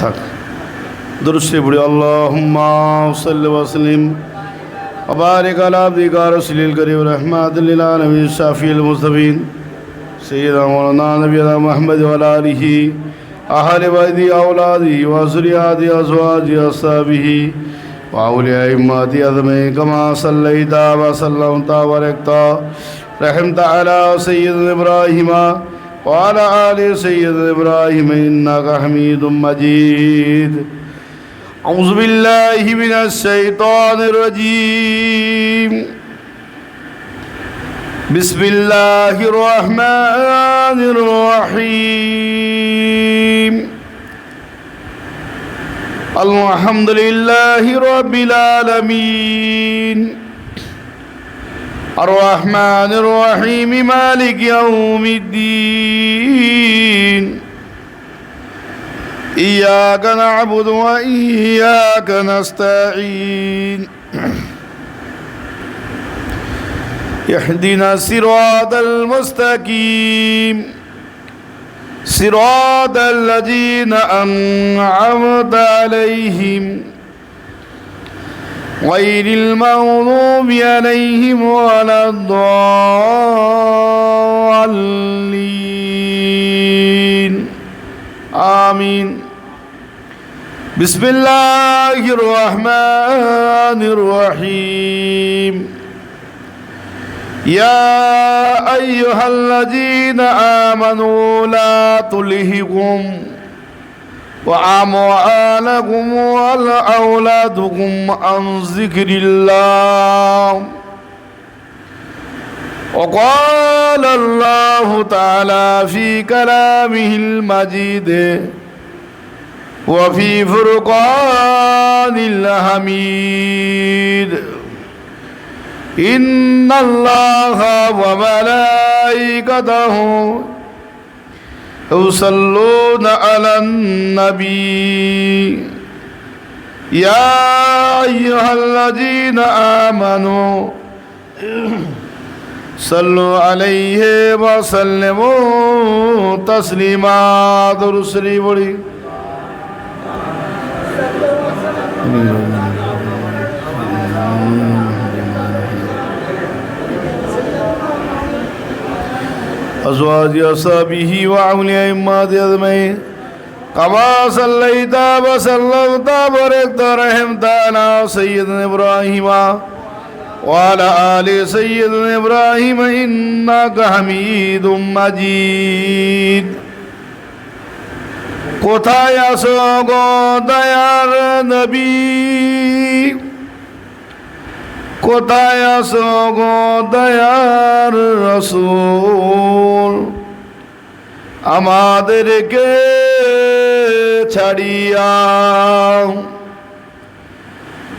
থাক দুরূদ শরীফ পড়ি আল্লাহুম্মা সাল্লি ওয়া সাল্লিম ওয়া বারিক আলা আবদিকা রাসূলিল কারীম রাহমাতাল লিল আলামিন শাফিউল মুস্তাফিন সাইয়্যিদনা মাওলানা নবিয়্যিনা মুহাম্মদ ওয়া আলা আলিহি আহলি বাইতি আওলাদি ওয়া যুররিয়াতি আজওয়াজি আসহাবিহি ওয়া আউলিয়া ইম্মাতি আযমি কামা সাল্লাইতা ওয়া সাল্লামতা ওয়া বারাকতা রাহমতা আলা সাইয়্যিদিনা ইব্রাহিমা وعلى آل سيدنا إبراهيم إنك حميد مجيد أعوذ بالله من الشيطان الرجيم بسم الله الرحمن الرحيم الحمد لله رب العالمين الرحمن الرحيم مالك يوم الدين إياك نعبد وإياك نستعين اهدنا الصراط المستقيم صراط الذين أنعمت عليهم غير المغضوب عليهم ولا الضالين آمين بسم الله الرحمن الرحيم يا أيها الذين آمنوا لا تلهكم وأموالكم وأولادكم عن ذكر الله وقال الله تعالى في كلامه المجيد وفي فرقان الحميد إن الله وملائكته يصلون على النبي يا أيها الذين آمنوا صلوا عليه وسلموا تسليما درود شريف পড়ি أزواج أصحابه وأولياء أمته أجمعين كما صليت وسلمت وباركت ورحمت على سيدنا إبراهيم وعلى آل سيدنا إبراهيم إنك حميد مجيد কোথায় আছো গো দয়ার নবী কোথায় আছো গো দয়ার রাসূল আমাদেরকে ছাড়িয়া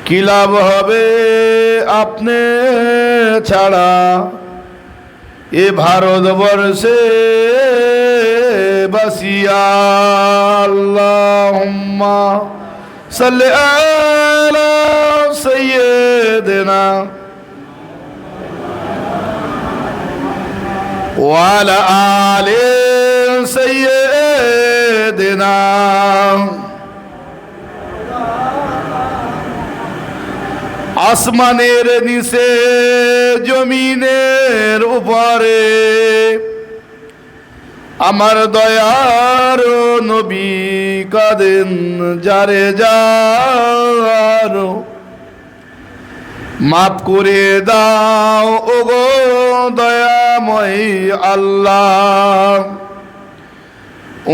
কি লাভ হবে আপনি ছাড়া এ ভারতবর্ষে বাসিয়া আল্লাহুম্মা সাল্লি আলা سيدنا وعلى آل سيدنا আসমানের নিচে জমিনের উপরে আমার দয়ার নবী কাঁদেন যারে যার মাফ করে দাও ওগো দয়াময় আল্লাহ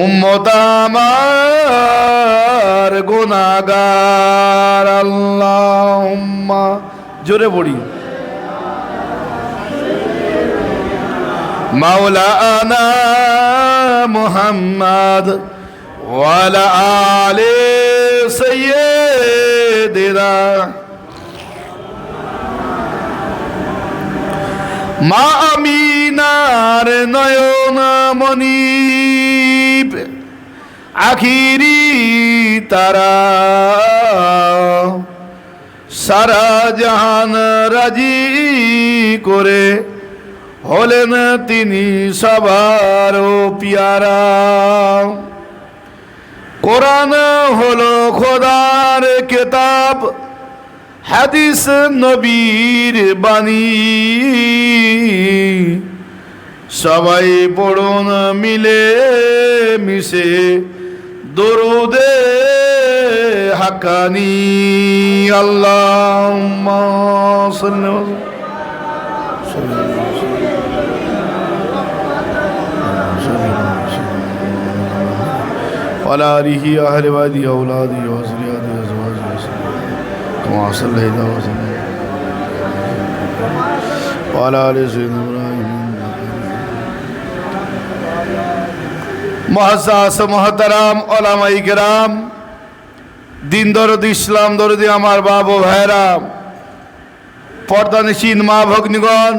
উম্মত আমার গুনাহগার আল্লাহুম্মা জোরে পড়ি মাওলানা মুহাম্মদ ওয়া আলা আলি সাইয়্যিদিনা মা আমিনার নয়ন মনিব আখিরি তারা সারা জাহান রাজি করে হলেন তিনি সবার পিয়ারা কোরআন হলো খোদার কিতাব, হাদিস নবীর বাণী। সবাই পড়ুন মিলে মিশে দরুদে হাক্কানি। আল্লাহুম্মা সাল্লি وعلى آله أهل بيته أولاده وذريته أزواجه كما صليت وسلم وعلى آل سيدنا إبراهيم। মুআজ্জাজ মুহতারাম উলামায়ে কেরাম, দিন দরদি ইসলাম দরদি আমার বাবা ভাইরা, পর্দানিশীন মা ভগ্নীগণ,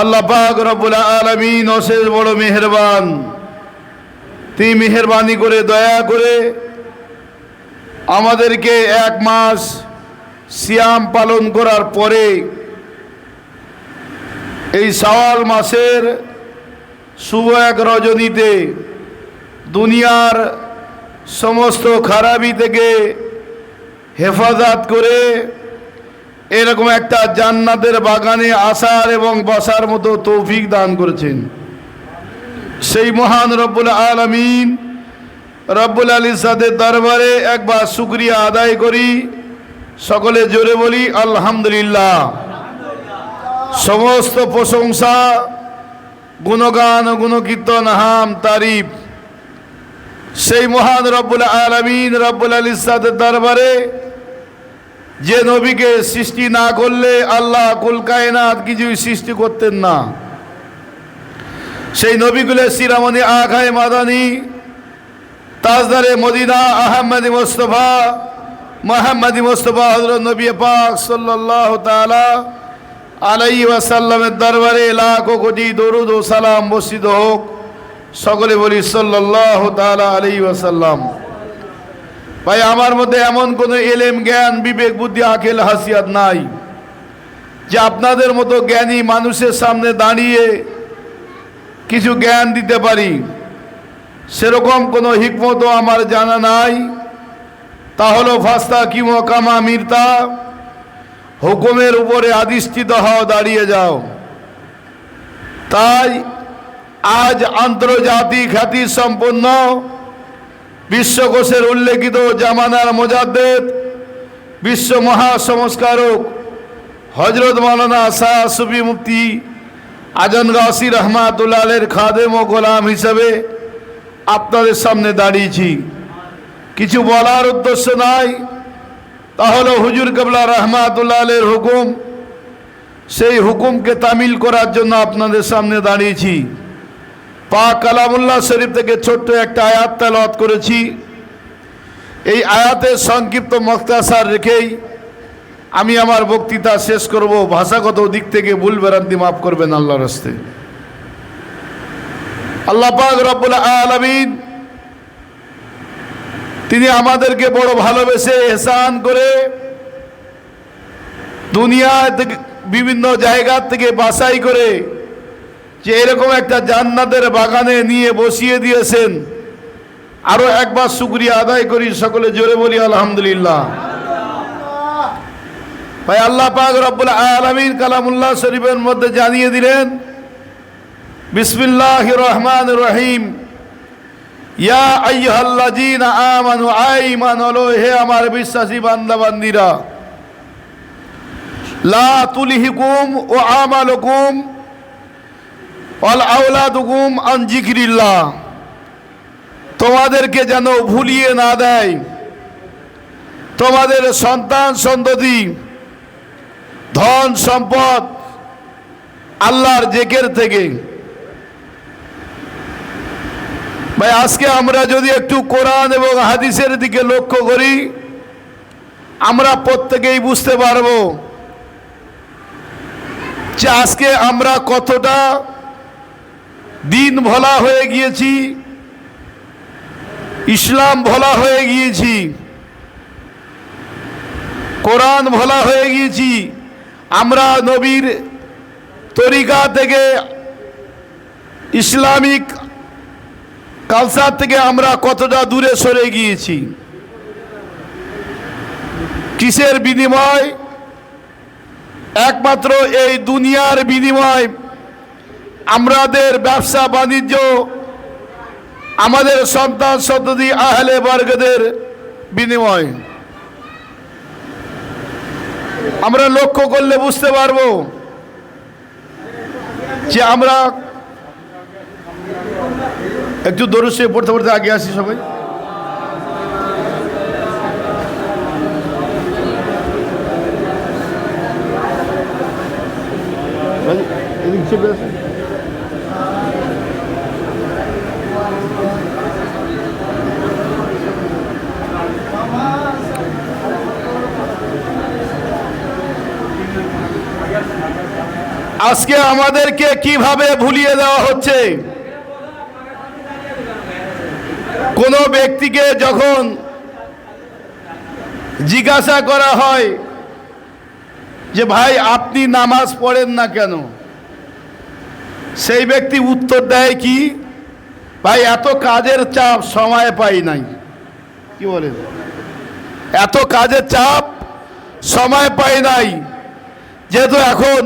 আল্লাহ পাক রব্বুল আলামিন অশেষ বড় মেহেরবান। তিনি মেহেরবানি করে দয়া করে আমাদেরকে এক মাস সিয়াম পালন করার পরে এই শাওয়াল মাসের শুভ এক রজনীতে দুনিয়ার সমস্ত খারাপি থেকে হেফাজত করে এরকম একটা জান্নাতের বাগানে আসার এবং বসার মতো তৌফিক দান করেছেন। সেই মহান রব্বুল আলামিন রব্বুল ইজ্জতের দরবারে একবার শুকরিয়া আদায় করি। সকলে জোরে বলি আলহামদুলিল্লাহ। সমস্ত প্রশংসা, গুণগান, গুণকীর্তন, হাম, তারিফ সেই মহান রব্বুল আলামিন রব্বুল ইজ্জতের দরবারে, যে নবীকে সৃষ্টি না করলে আল্লাহ কুল কায়নাত কিছুই সৃষ্টি করতেন না। সেই নবীগুলো শিরামণি আখায়ে মাদানী, তাজদারে মদিনা, আহমদি মুস্তফা মোহাম্মদি মুস্তফা হযরত নবী পাক সাল্লাল্লাহু তাআলা আলাইহি ওয়াসাল্লামের দরবারে লাখো কোটি দরুদ ও সালাম বর্ষিত হোক। সকলে বলি সাল্লাল্লাহু তাআলা আলাইহি ওয়াসাল্লাম। ভাই, আমার মধ্যে এমন কোনো ইলম, জ্ঞান, বিবেক, বুদ্ধি, আকিল, হাসিয়াত নাই যে আপনাদের মতো জ্ঞানী মানুষের সামনে দাঁড়িয়ে কিছু জ্ঞান দিতে পারি। সেরকম কোনো হিকমতও আমার জানা নাই। তা হলো ফাস্তা কি কামা মির্তা, হুকুমের উপরে আদিষ্ঠিত হও, দাঁড়িয়ে যাও। তাই আজ আন্তর্জাতিক খ্যাতি সম্পন্ন বিশ্বকোষের উল্লেখিত জামানার মুজাদ্দেদ, বিশ্ব মহাসংস্কারক হজরত মাওলানা শাহ সুফি মুফতি আজম গাছি রহমাতুল্লাহ আলাইহির খাদেম ও গোলাম হিসেবে আপনাদের সামনে দাঁড়িয়েছি। কিছু বলার উদ্দেশ্য নাই, তাহলে হুজুর কেবলা রহমাতুল্লাহ আলাইহির হুকুম, সেই হুকুমকে তামিল করার জন্য আপনাদের সামনে দাঁড়িয়েছি। পাক কালামুল্লাহ শরীফ থেকে ছোট্ট একটা আয়াত তেলাওয়াত করেছি। এই আয়াতের সংক্ষিপ্ত মুখতাসার রেখেই আমি আমার বক্তৃতা শেষ করব। ভাষাগত দিক থেকে ভুল ভ্রান্তি মাফ করবেন আল্লাহর হস্তে। আল্লাহ পাক রব্বুল আলামিন তিনি আমাদেরকে বড় ভালোবেসে ইহসান করে দুনিয়া থেকে বিভিন্ন জায়গা থেকে বাছাই করে যে এরকম একটা জান্নাতের বাগানে নিয়ে বসিয়ে দিয়েছেন। আরো একবার শুকরিয়া আদায় করি, সকলে জোরে বলি আলহামদুলিল্লাহ। ভাই, আল্লাহ পাক রব্বুল আলামিন কালামুল্লাহ শরীফের মধ্যে জানিয়ে দিলেন, বিসমিল্লাহির রহমানির রহিম, ইয়া আইয়ুহাল্লাযীনা আমানু, ঈমান হলো হে আমার বিশ্বাসী বান্দা বান্দীরা, লা তুলহিকুম ওয়া আমালুকুম ওয়াল আওলাদুকুম আন যিকরিল্লাহ, তোমাদেরকে যেন ভুলিয়ে না দেয় তোমাদের সন্তান সন্ততি, ধন সম্পদ আল্লাহর জিকির থেকে। ভাই, আজকে আমরা যদি একটু কোরআন এবং হাদিসের দিকে লক্ষ্য করি, আমরা প্রত্যেকেই বুঝতে পারবো যে আজকে আমরা কতটা দিন ভোলা হয়ে গিয়েছি, ইসলাম ভোলা হয়ে গিয়েছি, কোরআন ভোলা হয়ে গিয়েছি। আমরা নবীর তরিকা থেকে, ইসলামিক কালচার থেকে আমরা কতটা দূরে সরে গিয়েছি। কিসের বিনিময়? একমাত্র এই দুনিয়ার বিনিময়, আমাদের ব্যবসা বাণিজ্য, আমাদের সন্তান সন্ততি আহলে বর্গদের বিনিময়। আমরা লক্ষ্য করলে বুঝতে পারবো যে আমরা একটু দরুদ শরীফ পড়তে পড়তে আগে আসি সবাই। আজকে আমাদেরকে কিভাবে ভুলিয়ে দেওয়া হচ্ছে। কোন ব্যক্তিকে যখন জিজ্ঞাসা করা হয় যে ভাই আপনি নামাজ পড়েন না কেন, সেই ব্যক্তি উত্তর দেয় কি, ভাই এত কাজের চাপ, সময় পাই নাই। কি বলেন? এত কাজের চাপ, সময় পাই নাই। যেহেতু এখন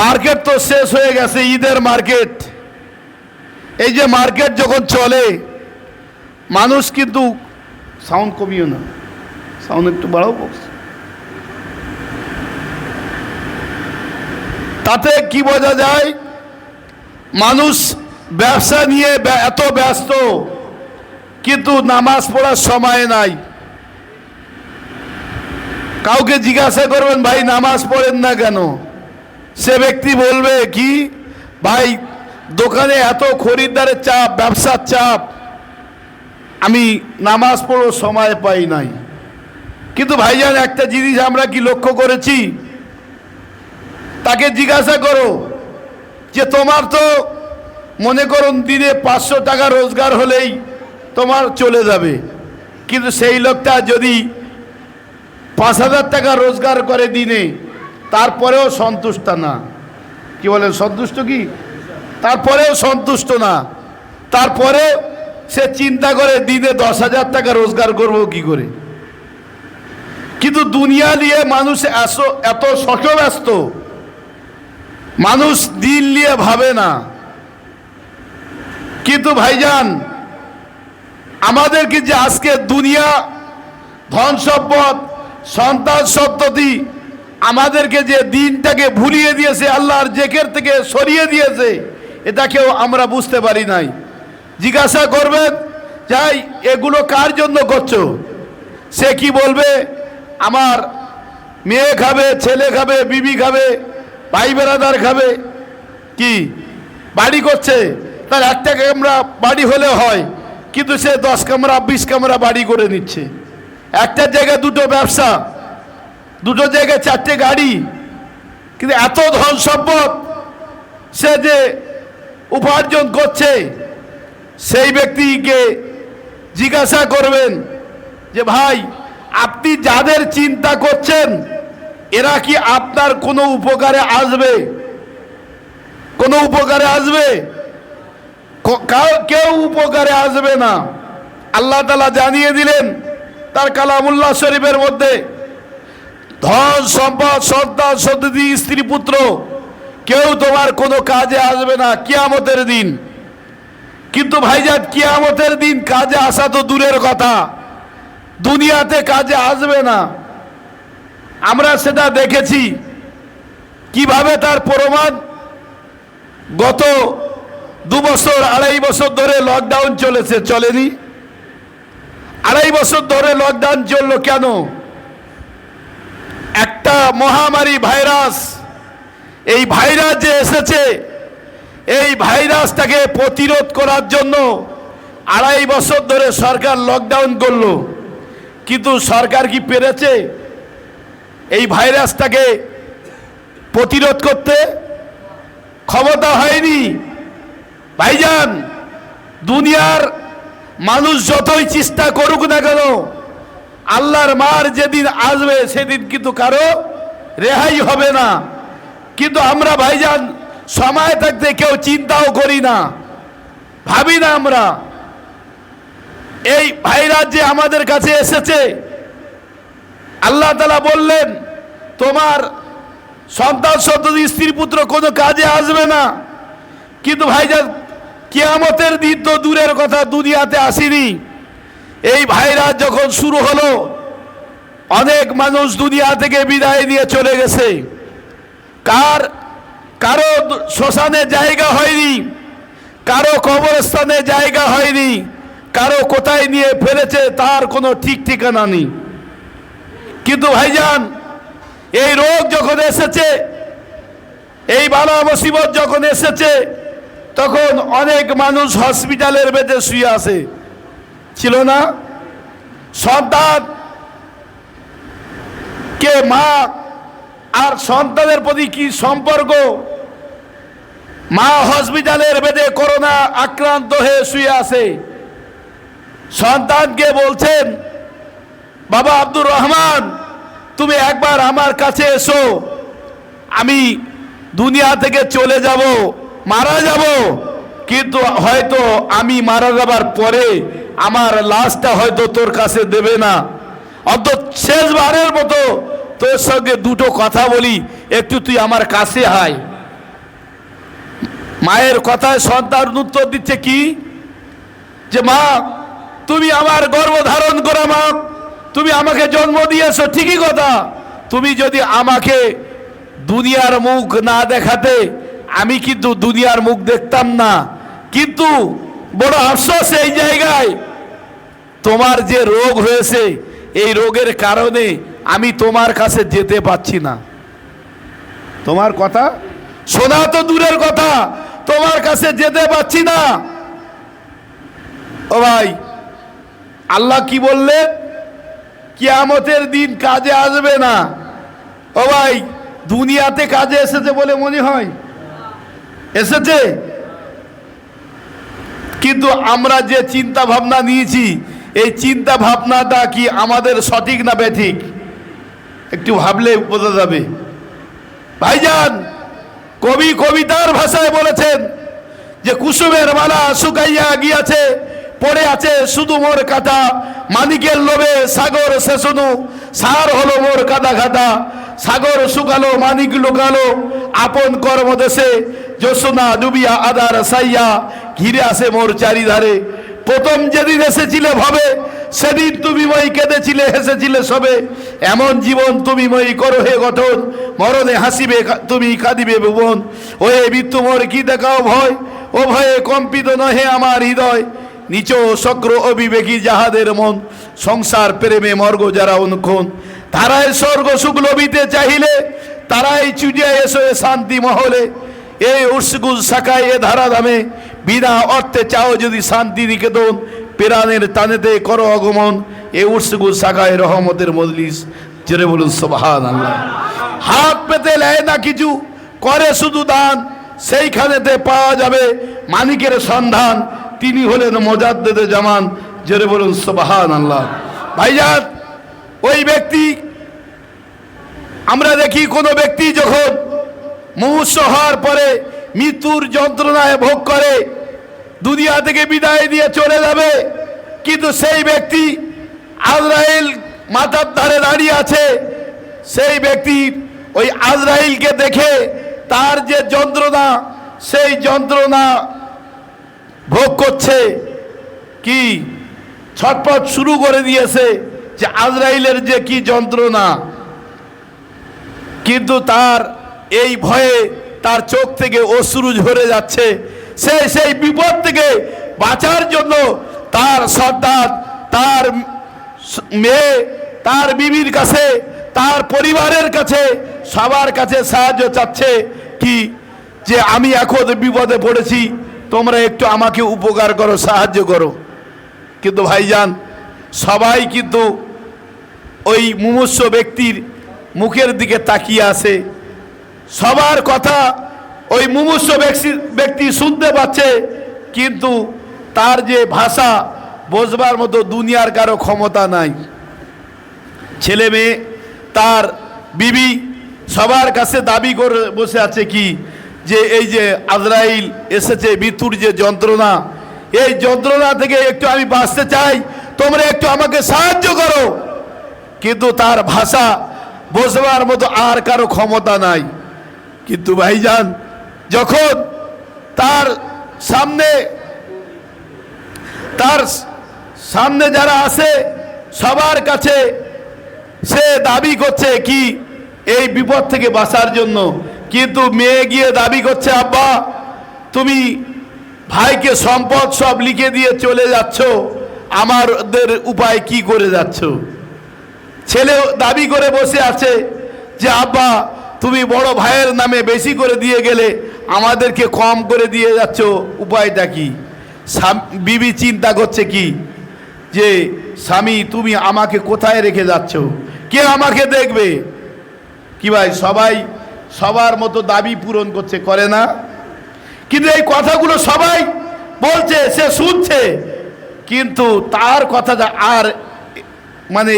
মার্কেট তো শেষ হয়ে গেছে, ঈদের মার্কেট, এই যে মার্কেট যখন চলে, মানুষ কিন্তু, সাউন্ড কমিও না, সাউন্ড একটু বাড়াও বক্স। তাতে কি বোঝা যায়, মানুষ ব্যবসা নিয়ে এত ব্যস্ত, কিন্তু নামাজ পড়ার সময় নাই। কাউকে জিজ্ঞাসা করবেন ভাই নামাজ পড়েন না কেন, সে ব্যক্তি বলবে কি, ভাই দোকানে এত খরিদ্দারের চাপ, ব্যবসার চাপ, আমি নামাজ পড়ার সময় পাই নাই। কিন্তু ভাইজান একটা জিনিস আমরা কি লক্ষ্য করেছি, তাকে জিজ্ঞাসা করো যে তোমার তো মনে করুন দিনে 500 টাকা রোজগার হলেই তোমার চলে যাবে, কিন্তু সেই লোকটা যদি 5000 টাকা রোজগার করে দিনে, তারপরেও সন্তুষ্ট না। কি বলেন, সন্তুষ্ট কি? তারপরেও সন্তুষ্ট না। তারপরে সে চিন্তা করে দিনে 10,000 টাকা রোজগার করব কি করে। কিন্তু দুনিয়া নিয়ে মানুষ এত শতব্যস্ত, মানুষ দিন নিয়ে ভাবে না। কিন্তু ভাইজান আমাদেরকে যে আজকে দুনিয়া, ধন সম্পদ, সন্তান সন্ততি আমাদেরকে যে দিনটাকে ভুলিয়ে দিয়েছে, আল্লাহর জিকির থেকে সরিয়ে দিয়েছে, এটাকেও আমরা বুঝতে পারি নাই। জিজ্ঞাসা করবেন যাই এগুলো কার জন্য করছো, সে কি বলবে, আমার মেয়ে খাবে, ছেলে খাবে, বিবি খাবে, ভাই বেরাদার খাবে। কি বাড়ি করছে, তার একটা কামরা বাড়ি হলে হয়, কিন্তু সে 10 কামরা 20 কামরা বাড়ি করে নিচ্ছে। একটা জায়গায় 2টো ব্যবসা, 2টো জায়গায় 4টে গাড়ি, কিন্তু এত ধন সম্পদ সে যে উপার্জন করছে, সেই ব্যক্তিকে জিজ্ঞাসা করবেন যে ভাই আপনি যাদের চিন্তা করছেন, এরা কি আপনার কোনো উপকারে আসবে? কোনো উপকারে আসবে? কেউ উপকারে আসবে না। আল্লাহ তাআলা জানিয়ে দিলেন তার কালামুল্লাহ শরীফের মধ্যে, ধন সম্পদ, সন্তান সন্ততি, স্ত্রী পুত্র কেউ তোমার কোনো কাজে আসবে না কিয়ামতের দিন। কিন্তু ভাইজান কিয়ামতের দিন কাজে আসা তো দূরের কথা, দুনিয়াতে কাজে আসবে না। আমরা সেটা দেখেছি। কিভাবে তার প্রমাণ, গত 2 বছর 2.5 বছর ধরে লকডাউন চলেছে, চলেনি? 2.5 বছর ধরে লকডাউন চললো কেন? একটা মহামারী ভাইরাস, এই ভাইরাস যে এসেছে, এই ভাইরাসটাকে প্রতিরোধ করার জন্য 2.5 বছর ধরে সরকার লকডাউন করলো। কিন্তু সরকার কি পেরেছে এই ভাইরাসটাকে প্রতিরোধ করতে? ক্ষমতা হয়নি। ভাইজান দুনিয়ার মানুষ যতই চেষ্টা করুক না কেন, আল্লাহর মার যেদিন আসবে সেদিন কিন্তু কারো রেহাই হবে না। কিন্তু আমরা ভাইজান সময় থাকতে কেউ চিন্তাও করি না। ভাবি না আমরা এই ভাইরা যে আমাদের কাছে এসেছে, আল্লাহ তাআলা বললেন তোমার সন্তান সন্ততি স্ত্রী পুত্র কোনো কাজে আসবে না। কিন্তু ভাইজান কিয়ামতের দিন তো দূরের কথা, দুনিয়াতে আসেনি। এই ভাইরা যখন শুরু হলো, অনেক মানুষ দুনিয়া থেকে বিদায় নিয়ে চলে গেছে। কারো শ্মশানে জায়গা হয়নি, কারো কবরস্থানে জায়গা হয়নি, কারো কোথায় নিয়ে ফেলেছে তার কোনো ঠিক ঠিকানা নেই। কিন্তু ভাইজান এই রোগ যখন এসেছে, এই বালা মুসিবত যখন এসেছে, তখন অনেক মানুষ হসপিটালের বেডে শুয়ে আছে, ছিল না? সন্তান কে মা আর সন্তানের প্রতি কি সম্পর্ক? মা হসপিটালের বেডে করোনা আক্রান্ত হয়ে শুয়ে আছে, সন্তানকে বলছেন বাবা আব্দুর রহমান তুমি একবার আমার কাছে এসো, আমি দুনিয়া থেকে চলে যাব, মারা যাব, কিন্তু হয়তো আমি মারা যাবার পরে আমার লাশটা হয়তো তোর কাছে দেবে না, অন্তত শেষবারের মতো তোর সঙ্গে দুটো কথা বলি, একটু তুই আমার কাছে আয়। মায়ের কথায় সন্তান উত্তর দিচ্ছে কি, যে মা তুমি আমার গর্ভ ধারণ করা মা, তুমি আমাকে জন্ম দিয়েছো ঠিকই কথা, তুমি যদি আমাকে দুনিয়ার মুখ না দেখাতে আমি কিন্তু দুনিয়ার মুখ দেখতাম না। কিন্তু বড় আফসোস এই জায়গায়, তোমার যে রোগ হয়েছে এই রোগের কারণে আমি তোমার কাছে যেতে পারছি না। তোমার কথা শোনা তো দূরের কথা, তোমার কাছে যেতে পারছি না। ও ভাই, আল্লাহ কি বললেন? কিয়ামতের দিন কাজে আসবে না। ও ভাই, দুনিয়াতে কাজে এসেছে বলে মনে হয়? এসেছে? কিন্তু আমরা যে চিন্তা ভাবনা নিয়েছি, এই চিন্তা ভাবনাটা কি আমাদের সঠিক না বেঠিক? একটু ভাবলে বোঝা যাবে। ভাইজান, কবি কবিতার ভাষায় বলেছেন যে কুসুমের মালা শুকাইয়া গিয়াছে, পড়ে আছে শুধু মোর কাটা, মানিকের লোভে সাগর শেষনু, সার হলো মোর কাদা ঘাটা, সাগর শুকালো মানিক লুকালো, আপন কর্ম দেশে যশোনা ডুবিয়া আদার সাইয়া, ঘিরে আসে মোর চারিধারে। প্রথম যেদিন এসেছিলে ভাবে, সেদিন তুমি মই কেঁদেছিলে হেসেছিলে সবে, এমন জীবন তুমি মই করো হে গঠন, মরণে হাসিবে তুমি কাঁদিবে ভুবন। ওহে মৃত্যু মোর কি দেখাও ভয়, ও ভয়ে কম্পিত নহে আমার হৃদয়, নিচ শক্র অবিবেকী যাহাদের মন, সংসার প্রেমে মর্গ যারা অনুক্ষণ, তারাই স্বর্গ সুখ লভিতে চাহিলে, তারাই চুজে এসো শান্তি মহলে। এই উৎসগুল শাখায় এ ধারা ধামে, বিনা অর্থে চাও যদি শান্তি নিকেতন, প্রাণের টানেতে করো আগমন, এ উৎসগুল শাখায় রহমতের মজলিস। জোরে বলুন সুবহানাল্লাহ। হাত পেতে নেয় না কিছু, করে শুধু দান, সেইখানেতে পাওয়া যাবে মানিকের সন্ধান, তিনি হলেন মুজাদ্দিদে জামান। জোরে বলুন সুবহানাল্লাহ। ভাইজান, ওই ব্যক্তি, আমরা দেখি কোনো ব্যক্তি যখন মুমূর্ষ হওয়ার পরে মৃত্যুর যন্ত্রণায় ভোগ করে, দুনিয়া থেকে বিদায় দিয়ে চলে যাবে, কিন্তু সেই ব্যক্তি আজরাইল মাথার ধারে দাঁড়িয়ে আছে, সেই ব্যক্তি ওই আজরাইলকে দেখে তার যে যন্ত্রণা, সেই যন্ত্রণা ভোগ করছে, কি ছটফট শুরু করে দিয়েছে যে আজরাইলের যে কি যন্ত্রণা। কিন্তু তার এই ভয়ে তার চোখ থেকে অশ্রু ঝরে যাচ্ছে। সেই বিপদ থেকে বাঁচার জন্য তার সন্তান, তার মেয়ে, তার বিবির কাছে, তার পরিবারের কাছে, সবার কাছে সাহায্য চাচ্ছে কি, যে আমি এখন বিপদে পড়েছি, তোমরা একটু আমাকে উপকার করো, সাহায্য করো। কিন্তু ভাইজান, সবাই কিন্তু ওই মুমূর্ষ ব্যক্তির মুখের দিকে তাকিয়ে আছে, সবার কথা ওই মুমূর্ষ ব্যক্তি শুনতে পাচ্ছে, কিন্তু তার যে ভাষা বোঝবার মতো দুনিয়ার কারো ক্ষমতা নাই। ছেলে মেয়ে, তার বিবি সবার কাছে দাবি করে বসে আছে কি, যে এই যে আজরাইল এসেছে, মৃত্যুর যে যন্ত্রণা, এই যন্ত্রণা থেকে একটু আমি বাঁচতে চাই, তোমরা একটু আমাকে সাহায্য করো। কিন্তু তার ভাষা বোঝবার মতো আর কারো ক্ষমতা নাই। কিন্তু ভাইজান, যখন তার সামনে যারা আছে সবার কাছে সে দাবি করছে কি এই বিপদ থেকে বাঁচার জন্য, কিন্তু মেয়ে গিয়ে দাবি করছে, আব্বা তুমি ভাইকে সম্পদ সব লিখে দিয়ে চলে যাচ্ছ, আমাদের উপায় কি করে যাচ্ছ? ছেলে দাবি করে বসে আছে যে আব্বা তুমি বড় ভাইয়ের নামে বেশি করে দিয়ে গেলে আমাদেরকে কম করে দিয়ে যাচ্ছ, উপায়টা কি? বিবি চিন্তা করছে কি যে স্বামী তুমি আমাকে কোথায় রেখে যাচ্ছ, কে আমাকে দেখবে? কি ভাই, সবাই সবার মতো দাবি পূরণ করছে, করে না? কিন্তু এই কথাগুলো সবাই বলছে, সে শুনছে, কিন্তু তার কথাটা আর মানে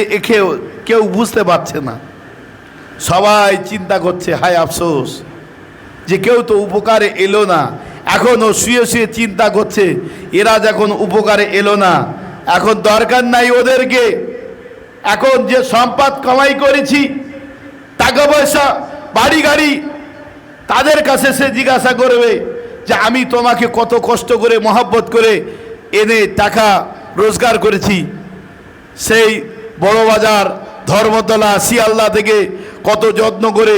কেউ বুঝতে পারছে না। সবাই চিন্তা করছে, হায় আফসোস যে কেউ তো উপকারে এলো না। এখনও শুয়ে শুয়ে চিন্তা করছে, এরা যখন উপকারে এলো না, এখন দরকার নাই ওদেরকে। এখন যে সম্পদ কামাই করেছি, টাকা পয়সা বাড়ি গাড়ি, তাদের কাছে সে জিজ্ঞাসা করবে যে আমি তোমাকে কত কষ্ট করে মহব্বত করে এনে টাকা রোজগার করেছি, সেই বড় বাজার ধর্মতলা শিয়ালদা থেকে কত যত্ন করে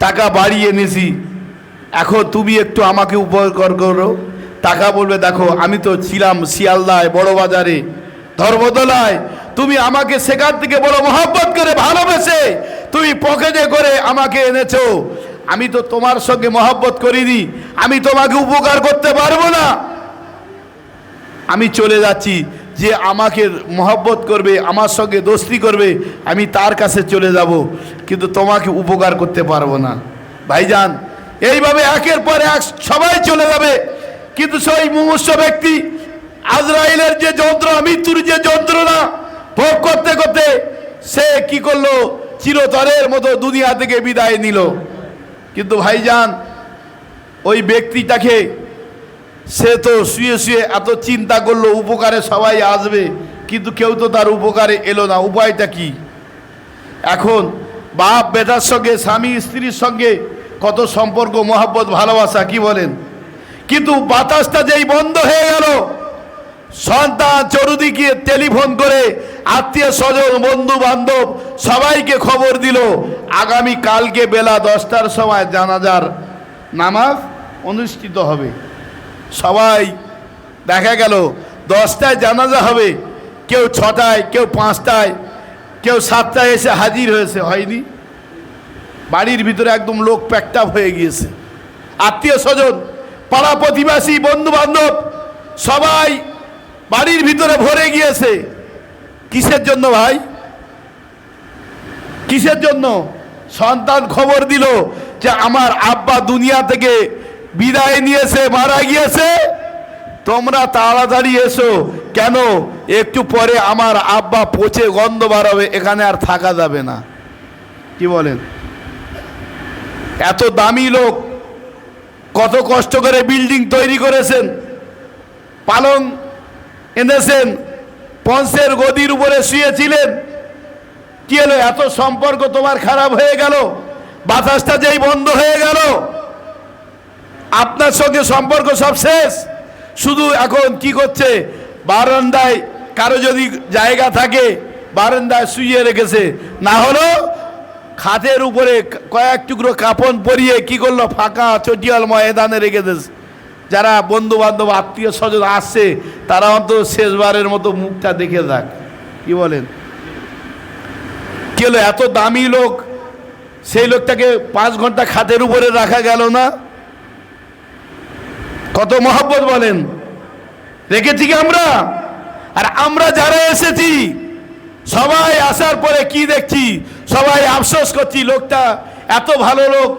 টাকা বাড়িয়ে এনেছি, এখন তুমি একটু আমাকে উপকার করো। টাকা বলবে, দেখো আমি তো ছিলাম শিয়ালদায় বড় বাজারে ধর্মতলায়, তুমি আমাকে সেখান থেকে বড় মহব্বত করে ভালোবেসে তুমি পকেটে করে আমাকে এনেছো, আমি তো তোমার সঙ্গে মহব্বত করিনি, আমি তোমাকে উপকার করতে পারবো না, আমি চলে যাচ্ছি। যে আমাকে মহব্বত করবে, আমার সঙ্গে দোস্তি করবে, আমি তার কাছে চলে যাব, কিন্তু তোমাকে উপকার করতে পারবো না। ভাইজান, এইভাবে একের পর এক সবাই চলে যাবে, কিন্তু সেই মুমূর্ষু ব্যক্তি আজরাইলের যে যন্ত্রণা, মৃত্যুর যে যন্ত্রণা ভোগ করতে করতে সে কি করলো, চিরতরের মতো দুনিয়া থেকে বিদায় নিল। কিন্তু ভাইজান, ওই ব্যক্তিটাকে সে তো শুয়ে শুয়ে এত চিন্তা করলো উপকারে সবাই আসবে, কিন্তু কেউ তো তার উপকারে এলো না। উপায়টা কি? এখন বাপ বেটার সঙ্গে, স্বামী স্ত্রীর সঙ্গে কত সম্পর্ক, মহব্বত, ভালোবাসা, কি বলেন? কিন্তু বাতাসটা যেই বন্ধ হয়ে গেল, সন্তান চতুর্দিকে টেলিফোন করে আত্মীয় স্বজন বন্ধু বান্ধব সবাইকে খবর দিল আগামী কালকে বেলা 10টার সময় জানাজার নামাজ অনুষ্ঠিত হবে। সবাই দেখা গেল 10টায় জানাজা হবে, কেউ 6টায়, কেউ 5টায়, কেউ 7টায় এসে হাজির হয়েছে, হয়নি। বাড়ির ভিতরে একদম লোক প্যাকটাপ হয়ে গিয়েছে, আত্মীয় স্বজন পাড়া প্রতিবেশী বন্ধু বান্ধব সবাই বাড়ির ভিতরে ভরে গিয়েছে। কিসের জন্য ভাই? কিসের জন্য? সন্তান খবর দিল যে আমার আব্বা দুনিয়া থেকে বিদায় নিয়েছে, মারা গিয়েছে, তোমরা তাড়াতাড়ি এসো। কেন? একটু পরে আমার আব্বা পচে গন্ধ বাড়াবে, এখানে আর থাকা যাবে না। কি বলেন? এত দামি লোক, কত কষ্ট করে বিল্ডিং তৈরি করেছেন, পালং এনেছেন, পঞ্চের গদির উপরে শুয়েছিলেন, কি হলো? এত সম্পর্ক তোমার খারাপ হয়ে গেল, বাতাসটা যেই বন্ধ হয়ে গেল, আপনার সঙ্গে সম্পর্ক সব শেষ। শুধু এখন কি করছে, বারান্দায় কারো যদি জায়গা থাকে বারান্দায় শুয়ে রেখেছে, না হলো খাটের উপরে কয়েক টুকরো কাপড় পরিয়ে কি করলো, ফাঁকা চটিয়াল ময়দানে রেখে দিয়েছে। যারা বন্ধু বান্ধব আত্মীয় স্বজন আসছে তারা অন্তত শেষবারের মতো মুখটা দেখে যাক। কি বলেন? কি হলো? এত দামি লোক, সেই লোকটাকে 5 ঘন্টা খাটের উপরে রাখা গেল না? কত মহব্বত বলেন রেখেছি কি আমরা? আর আমরা যারা এসেছি সবাই আসার পরে কি দেখছি, সবাই আফসোস করছি, লোকটা এত ভালো লোক,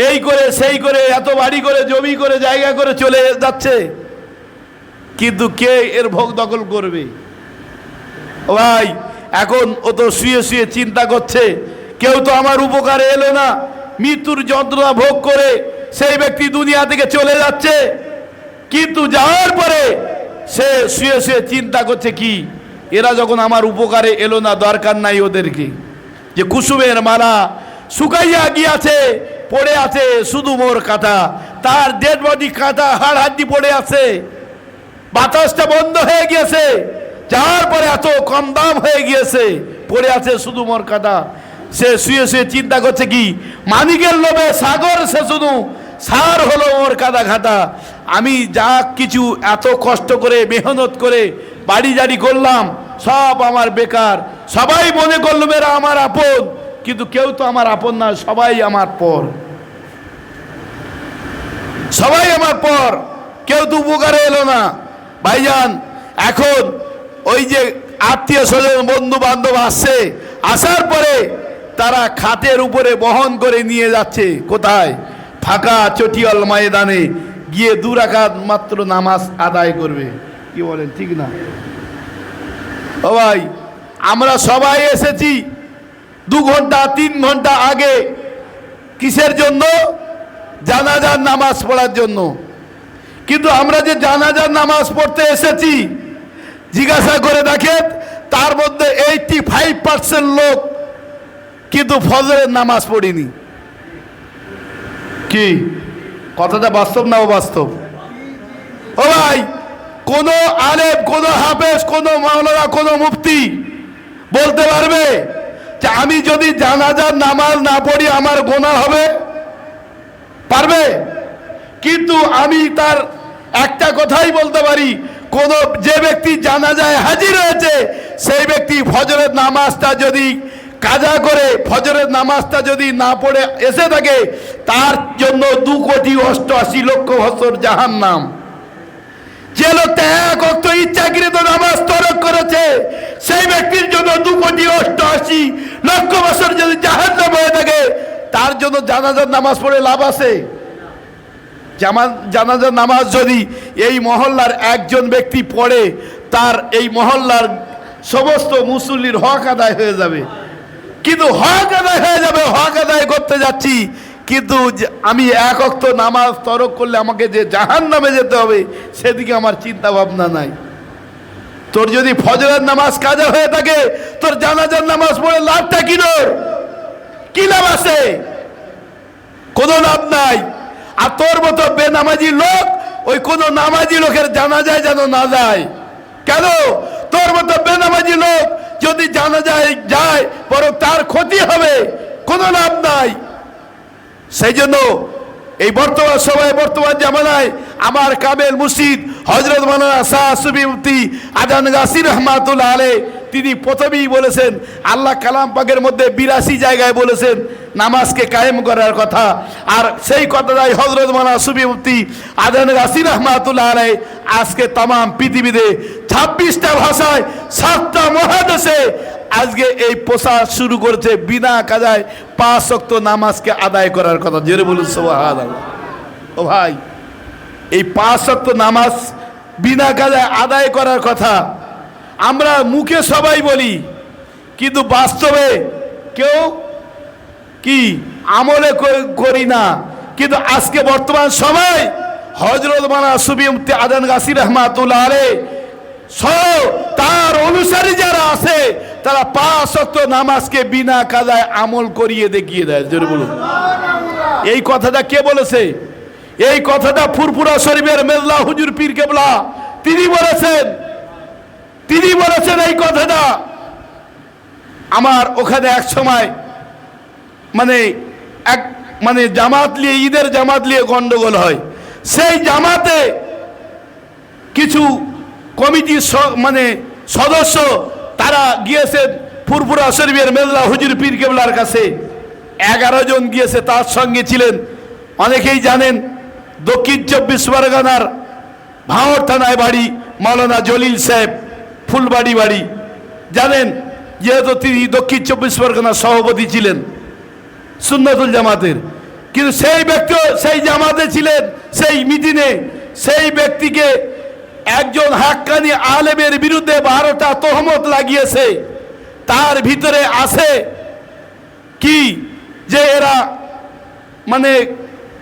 এই করে সেই করে এত বাড়ি করে জমি করে জায়গা করে চলে যাচ্ছে, কিন্তু কে এর ভোগ দখল করবে? ও ভাই, এখন ও তো শুয়ে শুয়ে চিন্তা করছে, কেউ তো আমার উপকারে এলো না, মৃত্যুর যন্ত্রণা ভোগ করে সেই ব্যক্তি দুনিয়া থেকে চলে যাচ্ছে, কিন্তু যাওয়ার পরে সে শুয়ে শুয়ে চিন্তা করছে কি, এরা যখন আমার উপকারে এলো না, দরকার নাই ওদেরকে, যে কুসুমের মালা শুকাইয়া গিয়াছে, পড়ে আছে শুধু মোর কাঁথা, তার ডেড বডি কাঁথা, হাড় হাড্ডি পড়ে আছে, বাতাসটা বন্ধ হয়ে গিয়েছে, যাওয়ার পরে এত কম দাম হয়ে গিয়েছে, পড়ে আছে শুধু মোর কাঁথা। সে শুয়ে শুয়ে চিন্তা করছে কি, মানিকের লোভে সাগর সে শুধু, সার হলো ওর কাদা খাতা। আমি যা কিছু এত কষ্ট করে মেহনত করে বাড়ি জাড়ি করলাম, সব আমার বেকার। সবাই মনে করলো এরা আমার আপন, কিন্তু কেউ তো আমার আপন না, সবাই আমার পর, সবাই আমার পর, কেউ তো উপকারে এলো না। ভাইজান, এখন ওই যে আত্মীয় স্বজন বন্ধু বান্ধব আসছে, আসার পরে তারা খাটের উপরে বহন করে নিয়ে যাচ্ছে কোথায়, ফাঁকা চটিয়াল ময়দানে গিয়ে 2 রাকাত মাত্র নামাজ আদায় করবে। কি বলেন, ঠিক না? ও ভাই, আমরা সবাই এসেছি 2 ঘন্টা 3 ঘন্টা আগে, কিসের জন্য? জানাজার নামাজ পড়ার জন্য। কিন্তু আমরা যে জানাজার নামাজ পড়তে এসেছি, জিজ্ঞাসা করে দেখেন, তার মধ্যে 85% লোক কিন্তু ফজরের নামাজ পড়িনি। কি কথাটা বাস্তব না অবাস্তব? ও ভাই, কোন আলেম, কোন হাফেজ, কোন মাওলানা, কোন মুফতি বলতে পারবে যে আমি যদি জানাজার নামাজ না পড়ি আমার গুনাহ হবে? পারবে? কিন্তু আমি তার একটা কথাই বলতে পারি, কোন যে ব্যক্তি জানাজায় হাজির হয়েছে সেই ব্যক্তি ফজরের নামাজটা যদি কাজা করে, ফজরের নামাজটা যদি না পড়ে এসে থাকে, তার জন্য 2,88,00,000 বছর জাহান্নাম। যে লোকটা 1 ওয়াক্ত ইচ্ছাকৃত নামাজ তরক করেছে, সেই ব্যক্তির জন্য 2,88,00,000 বছর যদি জাহান্নাম হয়ে থাকে, তার জন্য জানাজার নামাজ পড়ে লাভ আছে? জানাজার নামাজ যদি এই মহল্লার একজন ব্যক্তি পড়ে, তার এই মহল্লার সমস্ত মুসল্লির হক আদায় হয়ে যাবে। কিন্তু হক আদায় হয়ে যাবে, হক আদায় করতে যাচ্ছি, কিন্তু আমি 1 ওয়াক্ত নামাজ তরক করলে আমাকে যে জাহান্নামে যেতে হবে, সেদিকে আমার চিন্তা ভাবনা নাই। তোর যদি ফজরের নামাজ কাজা হয়ে থাকে, তোর জানাজার নামাজ পড়ে লাভটা কি? কি লাভ আছে? কোনো লাভ নাই। আর তোর মতো বেনামাজি লোক ওই কোন নামাজি লোকের জানাজায় যেন না যায়। কেন? তোর মতো বেনামাজি লোক যদি জানাজায় যায়, বরং তার ক্ষতি হবে, কোনো লাভ নাই। সেই জন্য এই বর্তমান সময়ে, বর্তমান জামানায় আমার কামেল মুর্শিদ হযরত মাওলানা শাহ সুফি মুফতি আজান গাসি রহমাতুল্লাহ আলাইহ, তিনি প্রথমেই বলেছেন, আল্লাহ কালাম পাকের মধ্যে 82 জায়গায় বলেছেন নামাজকে কায়েম করার কথা। আর সেই কথাটাই হযরত মাওলানা সুফি মুফতি আজান গাসি রহমাতুল্লাহ আলাইহ আজকে তাম পৃথিবীতে 26টা ভাষায় 7টা মহাদেশে আজকে এই প্রচার শুরু করেছে, বিনা কাজায় 5 ওয়াক্ত নামাজকে আদায় করার কথা। জোরে বলুন সুবহানাল্লাহ। ও ভাই, এই 5 ওয়াক্ত নামাজ বিনা কাজায় আদায় করার কথা আমরা মুখে সবাই বলি, কিন্তু বাস্তবে কেউ কি আমলে করি না। কিন্তু আজকে বর্তমান সময় হযরত মাওলানা সুফি মুফতি আজান গাসি রহমাতুল্লাহ আলাইহ তার অনুসারী যারা আছে, তারা 5 ওয়াক্ত নামাজকে বিনা কাজায় আমল করিয়ে দেখিয়ে দেয়। জোরে বলুন। এই কথাটা কে বলেছে? এই কথাটা ফুরফুরা শরীফের মেজলা হুজুর পীর কেবলা তিনি বলেছেন। তিনি বলেছেন এই কথাটা। আমার ওখানে এক সময় মানে জামাত নিয়ে, ঈদের জামাত নিয়ে গন্ডগোল হয়। সেই জামাতে কিছু কমিটির সদস্য তারা গিয়েছে ফুরফুরা শরীফের মেজলা হুজুর পীর কেবলার কাছে। 11 জন গিয়েছে, তার সঙ্গে ছিলেন অনেকেই জানেন দক্ষিণ 24 পরগনার ভাঙড় থানায় বাড়ি মাওলানা জলিল সাহেব, ফুলবাড়ি বাড়ি জানেন, যেহেতু তিনি দক্ষিণ 24 পরগনার সভাপতি ছিলেন সুন্নাতুল জামাতের। কিন্তু সেই ব্যক্তি সেই জামাতে ছিলেন, সেই মিটিংয়ে সেই ব্যক্তিকে একজন হাক্কানি আলেমের বিরুদ্ধে 12টা তহমত লাগিয়েছে। তার ভিতরে আছে কি যে এরা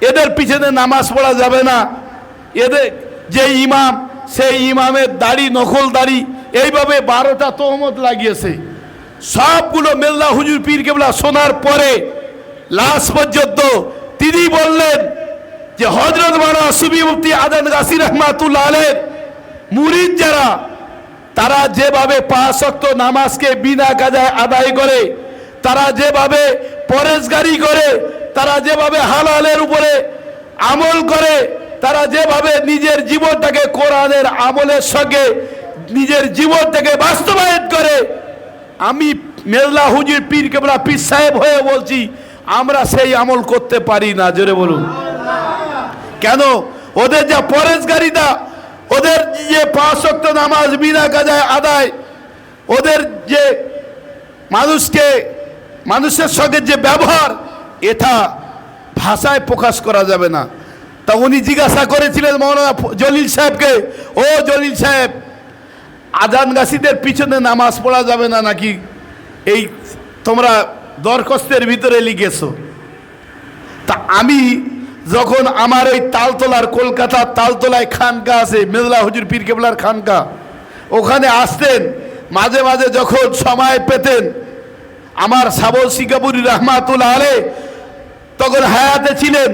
এদের পিছনে নামাজ পড়া যাবে না, এদের যে ইমাম সেই ইমামের দাড়ি, নকল দাড়ি, এইভাবে 12টা তহমত লাগিয়েছে। সবগুলো মেল্লা হুজুর পীর কেবলা শোনার পরে লাস্ট পর্যন্ত তিনি বললেন যে হযরত মাওলানা সুফি মুফতি আজান গাছি রহমাতুল্লাহ আলাইহির মুরিদ যারা, তারা যেভাবে 5 ওয়াক্ত নামাজকে বিনা কাজায় আদায় করে, তারা যেভাবে পরেশগারি করে, তারা যেভাবে হালালের উপরে আমল করে, তারা যেভাবে নিজের জীবনটাকে কোরআনের আমলের সঙ্গে নিজের জীবনটাকে বাস্তবায়ন করে, আমি মেল্লা হুজুর পীর কেবলা পীর সাহেব হয়ে বলছি আমরা সেই আমল করতে পারি না। জোরে বলুন কেন? ওদের যা পরেশগারিতা, ওদের যে 5 ওয়াক্ত নামাজ বিনা কাজায় আদায়, ওদের যে মানুষের সঙ্গে যে ব্যবহার, এটা ভাষায় প্রকাশ করা যাবে না। তা উনি জিজ্ঞাসা করেছিলেন মৌলানা জলিল সাহেবকে, ও জলিল সাহেব, আজান গাছিদের পিছনে নামাজ পড়া যাবে না নাকি? এই তোমরা দরখাস্তের ভিতরে লিখেছো। তা আমি যখন আমার ওই তালতলার, কলকাতার তালতলায় খানকা আছে, মেল্লা হুজুর পীর কেবলার খানকা, ওখানে আসতেন মাঝে মাঝে, যখন সময় পেতেন, আমার সাবল শিকাপুরি রহমাতুল্লাহ আলাইহি তখন হায়াতে ছিলেন।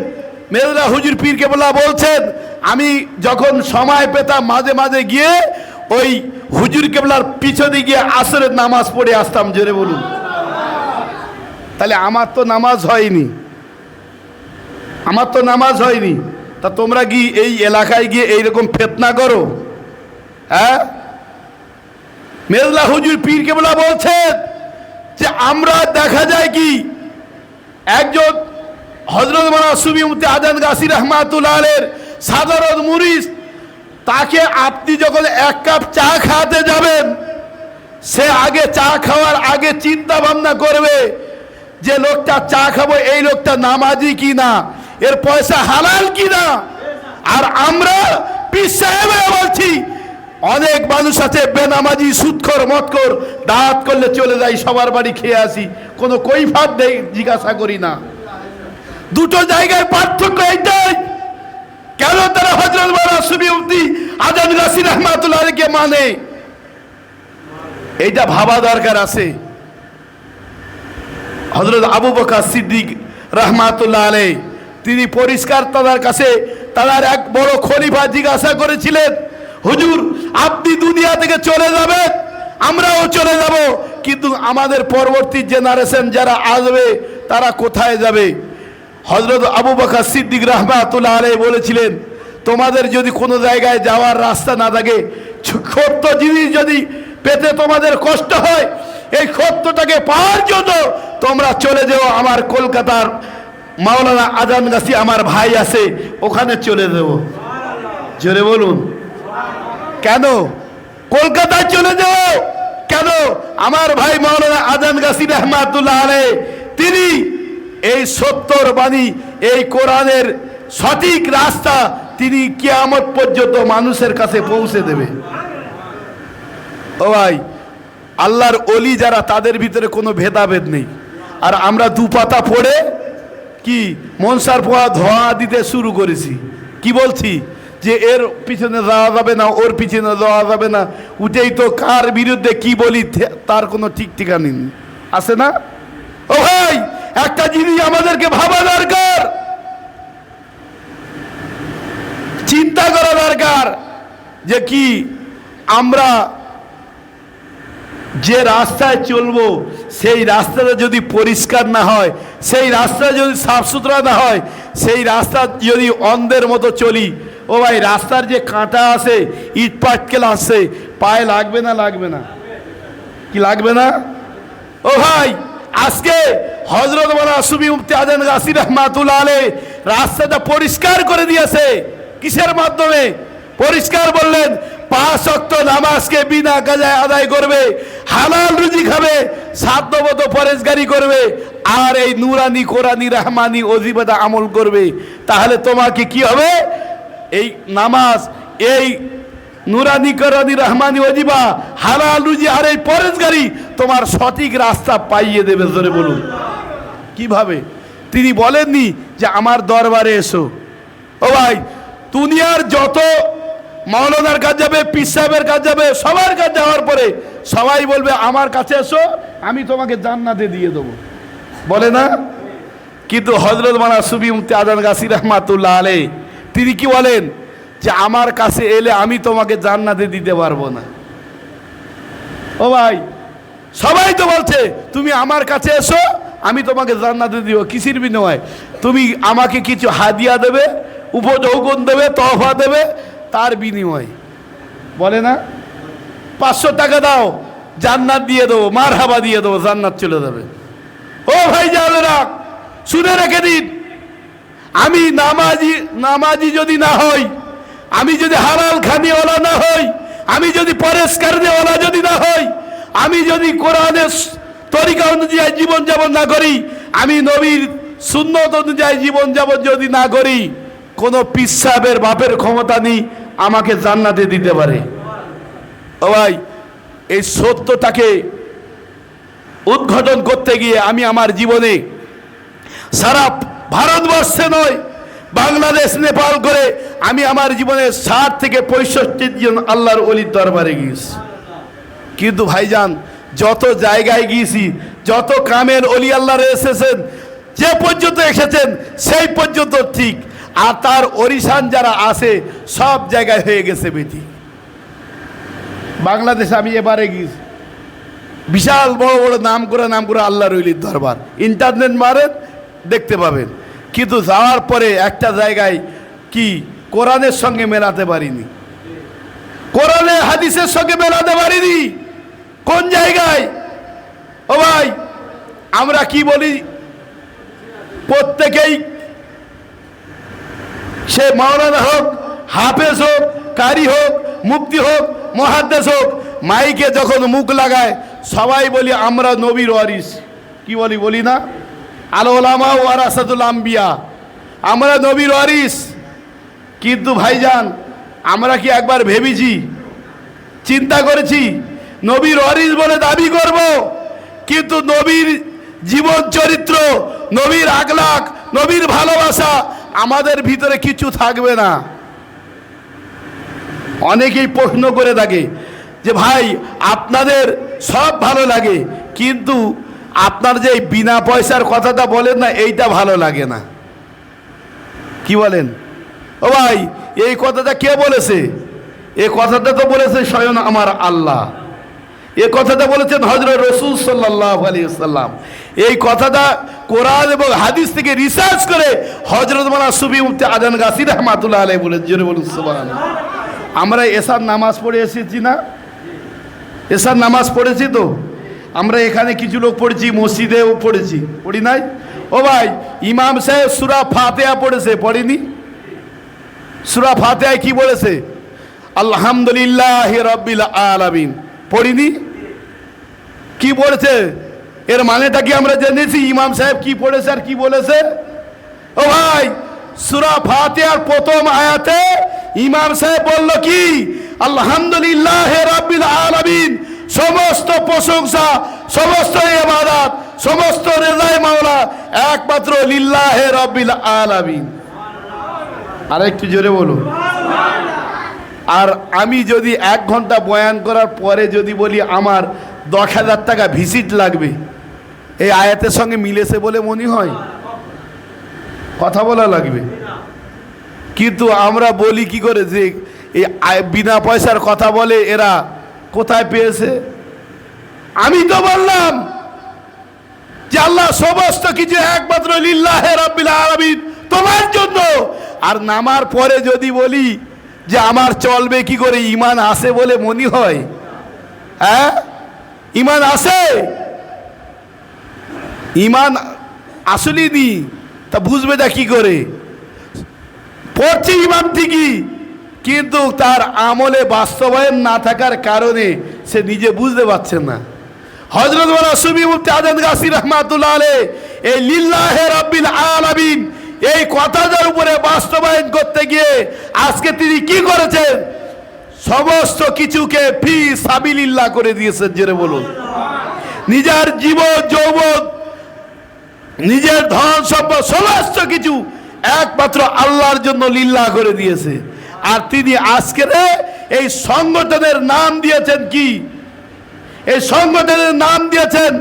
মেল্লা হুজুর পীর কেবলা বলছেন, আমি যখন সময় পেতাম মাঝে মাঝে গিয়ে ওই হুজুর কেবলার পিছনে গিয়ে আসরের নামাজ পড়ে আসতাম। জোরে বলুন। তাহলে আমার তো নামাজ হয়নি, আমার তো নামাজ হয়নি। তা তোমরা কি এই এলাকায় গিয়ে এইরকম ফিতনা করো? হ্যাঁ, মেল্লা হুজুর পীর কেবলা বলছেন যে আমরা দেখা যায় কি একজন হযরত মাওলানা সুফি মুফতি আজান গাছি রহমাতুল্লাহ আলাইহির সাধারণ মুরিদ, তাকে আপনি যখন 1 কাপ চা খাওয়াতে যাবেন, সে আগে চা খাওয়ার আগে চিন্তা ভাবনা করবে যে লোকটা চা খাবো, এই লোকটা নামাজি কি না, এর পয়সা হালাল কি না। আর আমরা পীর সাহেব বলছি, অনেক মানুষ আছে বেনামাজি, সুদখোর, মদখোর, দাওয়াত করলে চলে যাই, সবার বাড়ি খেয়ে আসি, কোনো কৈফিয়ত দেই জিজ্ঞাসা করি না। দুটো জায়গায় পার্থক্য এইটাই। কেন তারা হযরত মাওলানা সুফি মুফতি আজান গাছি রহমাতুল্লাহ আলাইহিকে মানে, এইটা ভাবা দরকার আছে। হযরত আবু বকর সিদ্দিক রহমাতুল্লাহ আলাইহি তিনি পরিষ্কার তাদের কাছে, তাদের এক বড় খলিফা জিজ্ঞাসা করেছিলেন, হুজুর আপনি দুনিয়া থেকে চলে যাবেন, আমরাও চলে যাব, কিন্তু আমাদের পরবর্তী জেনারেশন যারা আসবে তারা কোথায় যাবে? হযরত আবু বকর সিদ্দিক রহমাতুল্লাহ আলাইহি বলেছিলেন, তোমাদের যদি কোনো জায়গায় যাওয়ার রাস্তা না থাকে, ছোট্ট জিনিস যদি পেতে তোমাদের কষ্ট হয়, এই সত্যটাকে পাওয়ার জন্য তোমরা চলে যাও আমার কলকাতার মাওলানা আজান গাছি, আমার ভাই আছে, ওখানে চলে দেব। জোরে বলুন কেন? কলকাতায় চলে যাও কেন? আমার ভাই মাওলানা আজান গাছি রহমাতুল্লাহ আলাইহি তিনি এই সত্যর বাণী, এই কোরআনের সঠিক রাস্তা তিনি কিয়ামত পর্যন্ত মানুষের কাছে পৌঁছে দেবে। ও ভাই, আল্লাহর ওলি যারা, তাদের ভিতরে কোনো ভেদাভেদ নেই। আর আমরা দুপাতা পড়ে কি মনসার পোয়া ধোয়া দিতে শুরু করেছি। কি বলছি? যে এর পিছনে যাওয়া যাবে না, ওর পিছনে যাওয়া যাবে না, উঠেই তো কার বিরুদ্ধে কি বলি তার কোনো ঠিক ঠিকানা নেই, আছে না? ও ভাই, একটা জিনিস আমাদেরকে ভাবা দরকার, চিন্তা করা দরকার, যে কি আমরা যে রাস্তায় চলবো, সেই রাস্তাটা যদি পরিষ্কার না হয়, সেই রাস্তা যদি সাফ সুতরা না হয়, সেই রাস্তা যদি অন্ধের মতো চলি, ও ভাই রাস্তার যে কাঁটা আছে, ইট পাটকেল আছে, পায়ে লাগবে না? লাগবে না? কি লাগবে না? ও ভাই, আজকে হযরত মাওলানা সুফি মুফতি আজান গাছি রহমাতুল্লাহ আলাইহি রাস্তাটা পরিষ্কার করে দিয়েছে। কিসের মাধ্যমে পরিষ্কার? বললেন 5 ওয়াক্ত নামাজকে বিনা কাজায় আদায় করবে, হালাল রুজি খাবে, সাধ্যমতো পরেশগারি করবে, আর এই নুরানি, কোরআনি, রহমানি ওজিবাদা আমল করবে। তাহলে তোমাকে কি হবে? এই নামাজ, এই নুরানি, কোরআনি, রহমানি ওজিবা, হালাল রুজি আর এই পরেশগারি তোমার সঠিক রাস্তা পাইয়ে দেবে। জোরে বলুন কিভাবে? তিনি বলেননি যে আমার দরবারে এসো। ও ভাই, দুনিয়ার যত মাওলানার কাছে যাবে, পীর সাহেবের কাছে যাবে, সবার কাছে যাওয়ার পরে সবাই বলবে আমার কাছে এসো, আমি তোমাকে জান্নাতে দিয়ে দেবো, বলে না? কিন্তু হযরত মাওলানা সুফি মুফতি আজান গাছী রাহমাতুল্লাহ আলাইহি তিনি কি বলেন যে আমার কাছে এলে আমি তোমাকে জান্নাতে দিতে পারবো না। ও ভাই, সবাই তো বলছে তুমি আমার কাছে এসো, আমি তোমাকে জান্নাতে দিব, কিসের বিনিময়ে? তুমি আমাকে কিছু হাদিয়া দেবে, উপঢৌকন দেবে, তহফা দেবে, তার বিনিময়ে, বলে না? 500 টাকা দাও, জান্নাত দিয়ে দেবো, মারহাবা দিয়ে দেবো, জান্নাত চলে যাবে। ও ভাই জানেরা, শুনে রেখে দিন, আমি নামাজি যদি না হই, আমি যদি হালাল খানিওয়ালা না হই, আমি যদি পরেশকারীওয়ালা যদি না হই, আমি যদি কোরআনের তরিকা অনুযায়ী জীবনযাপন না করি, আমি নবীর সুন্নত অনুযায়ী জীবনযাপন যদি না করি, কোনো পীর সাহেবের বাপের ক্ষমতা নেই আমাকে জান্নাতে দিতে পারে। ও ভাই, এই সত্যটাকে উদ্ঘাটন করতে গিয়ে আমি আমার জীবনে সারা ভারতবর্ষে নয়, বাংলাদেশ, নেপাল করে আমি আমার জীবনে 60 থেকে 65 জন আল্লাহর ওলির দরবারে গিয়েছি। কিন্তু ভাইজান, যত জায়গায় গিয়েছি, যত কামেল ওলি আল্লাহর এসেছেন, যে পর্যন্ত এসেছেন সেই পর্যন্ত ঠিক, আর তার ওরিশান যারা আছে সব জায়গায় হয়ে গেছে বেটি। বাংলাদেশে আমি এবারে গিয়েছি, বিশাল বড় বড় নাম করে আল্লাহর ওলির দরবার, ইন্টারনেট মারেন দেখতে পাবেন। কিন্তু যাওয়ার পরে একটা জায়গায় কি কোরআনের সঙ্গে মেলাতে পারিনি, কোরআনের হাদিসের সঙ্গে মেলাতে পারিনি। কোন জায়গায়? ও ভাই, আমরা কি বলি, প্রত্যেকেই সে মাওলানা হোক, হাফেজ হোক, কারি হোক, মুফতি হোক, মুহাদ্দিস হোক, মাইকে যখন মুখ লাগায় সবাই বলি আমরা নবীর ওয়ারিস। কি বলি না? আল উলামা ওয়ারাসাতুল আম্বিয়া, আমরা নবীর ওয়ারিস। কিন্তু ভাইজান, আমরা কি একবার ভেবেছি, চিন্তা করেছি নবীর ওয়ারিস বলে দাবি করব, কিন্তু নবীর জীবন চরিত্র, নবীর আখলাক, নবীর ভালোবাসা আমাদের ভিতরে কিছু থাকবে না? অনেকেই প্রশ্ন করে থাকে যে ভাই আপনাদের সব ভালো লাগে, কিন্তু আপনার যে বিনা পয়সার কথাটা বলেন না, এইটা ভালো লাগে না। কি বলেন? ও ভাই, এই কথাটা কে বলেছে? এই কথাটা তো বলেছে স্বয়ং আমার আল্লাহ। এই কথাটা বলেছেন হযরত রাসূল সাল্লাল্লাহু আলাইহি ওয়াসাল্লাম। এই কথাটা কোরআন এবং হাদিস থেকে রিসার্চ করে হযরত মাওলানা সুফি মুফতি আজান গাছী রাহমাতুল্লাহ আলাইহি বলেছেন। জোরে বলুন সুবহানাল্লাহ। আমরা এশার নামাজ পড়ে এসেছি না? এশার নামাজ পড়েছি তো আমরা, এখানে কিছু লোক পড়েছি, মসজিদেও পড়েছি, পড়ি নাই? ও ভাই, ইমাম সাহেব সূরা ফাতিহা পড়েছে, পড়িনি? সূরা ফাতিহায় কি বলেছে? আলহামদুলিল্লাহি রাব্বিল আলামিন, পড়িনি? কি পড়েছে? এর মানেটা কি আমরা জেনেছি ইমাম সাহেব কি পড়েছে আর কি বলেছে? ও ভাই, সূরা ফাতিহার প্রথম আয়াতে ইমাম সাহেব বলল কি? আলহামদুলিল্লাহি রাব্বিল আলামিন, সমস্ত প্রশংসা, সমস্ত ইবাদত, সমস্ত রেজায়ে মাওলা একমাত্র লিল্লাহি রাব্বিল আলামিন। আর একটু জোরে বলুন। আর আমি যদি 1 ঘন্টা বয়ান করার পরে যদি বলি আমার 10,000 টাকা ভিজিট লাগবে, এই আয়াতের সঙ্গে মিলেছে বলে মনে হয়? কথা বলা লাগবে। কিন্তু আমরা বলি কি করে যে এই বিনা পয়সার কথা বলে, এরা কোথায় পেয়েছে? আমি তো বললাম যে আল্লাহ সমস্ত কিছু একমাত্র লিল্লাহি রাব্বিল আলামিন, তোমার জন্য। আর নামার পরে যদি বলি যে আমার চলবে কি করে, ঈমান আসে বলে মনে হয়? হ্যাঁ, ঈমান আসে? ঈমান আসলেই নি, তা বুঝবে না কি করে? পড়ছে ঈমান ঠিকই, কিন্তু তার আমলে বাস্তবায়ন না থাকার কারণে সে নিজে বুঝতে পারছে না। হযরত মাওলানা সুফি মুফতি আজান গাছী রাহমাতুল্লাহ আলাইহি এই লিল্লাহি রাব্বিল আলামিন এই কথাটার উপরে বাস্তবায়ন করতে গিয়ে আজকে তিনি কি করেছেন? সমস্ত কিছুকে ফি সাবিলিল্লাহ করে দিয়েছেন। জেরে বলুন। নিজের জীবন যৌবন, নিজের ধন সম্পদ সমস্ত কিছু একমাত্র আল্লাহর জন্য লিল্লাহ করে দিয়েছে। আর তিনি আজকের এই সংগঠনের নাম দিয়েছেন কি? এই সংগঠনের নাম দিয়েছেন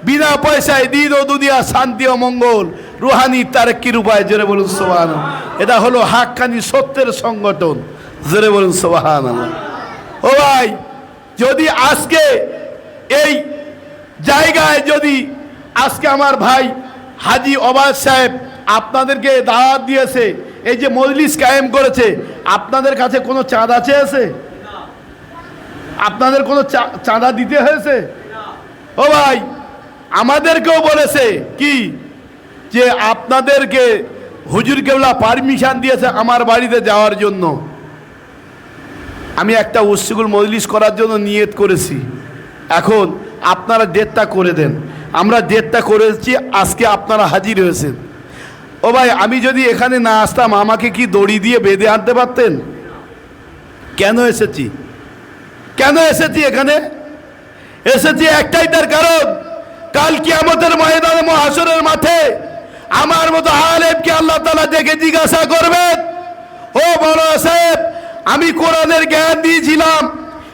বিনা পয়সায় দিন ও দুনিয়া শান্তি ও মঙ্গল রুহানি তারক্কির উপায়। জোরে বলুন সুবহানাল্লাহ। এটা হলো হাক্কানি সত্যের সংগঠন। জোরে বলুন সুবহানাল্লাহ। ও ভাই, যদি আজকে এই জায়গায় যদি আজকে আমার ভাই হাজী ওবায়দ সাহেব আপনাদেরকে দাওয়াত দিয়েছে, এই যে মজলিস কায়েম করেছে, আপনাদের কাছে কোনো চাঁদা চেয়েছে? আপনাদের কোনো চাঁদা দিতে হয়েছে? ও ভাই, আমাদেরকেও বলেছে কি যে আপনাদেরকে হুজুর কেবলা পারমিশন দিয়েছে আমার বাড়িতে যাওয়ার জন্য। আমি একটা উসিকুল মজলিস করার জন্য নিয়ত করেছি, এখন আপনারা ডেটটা করে দেন। আমরা ডেটটা করেছি, আজকে আপনারা হাজির হয়েছেন। ও ভাই, আমি যদি এখানে না আসতাম আমাকে কি দড়ি দিয়ে বেঁধে আনতে পারতেন? কেন এসেছি? কেন এসেছি এখানে? এসেছি একটাই তার কারণ, কাল কিয়ামতের ময়দানে মহাশরের মাঠে আমার মতো আলেমকে আল্লাহ তাআলা ডেকে জিজ্ঞাসা করবেন, ও বড় সাহেব, আমি কোরআনের জ্ঞান দিয়েছিলাম,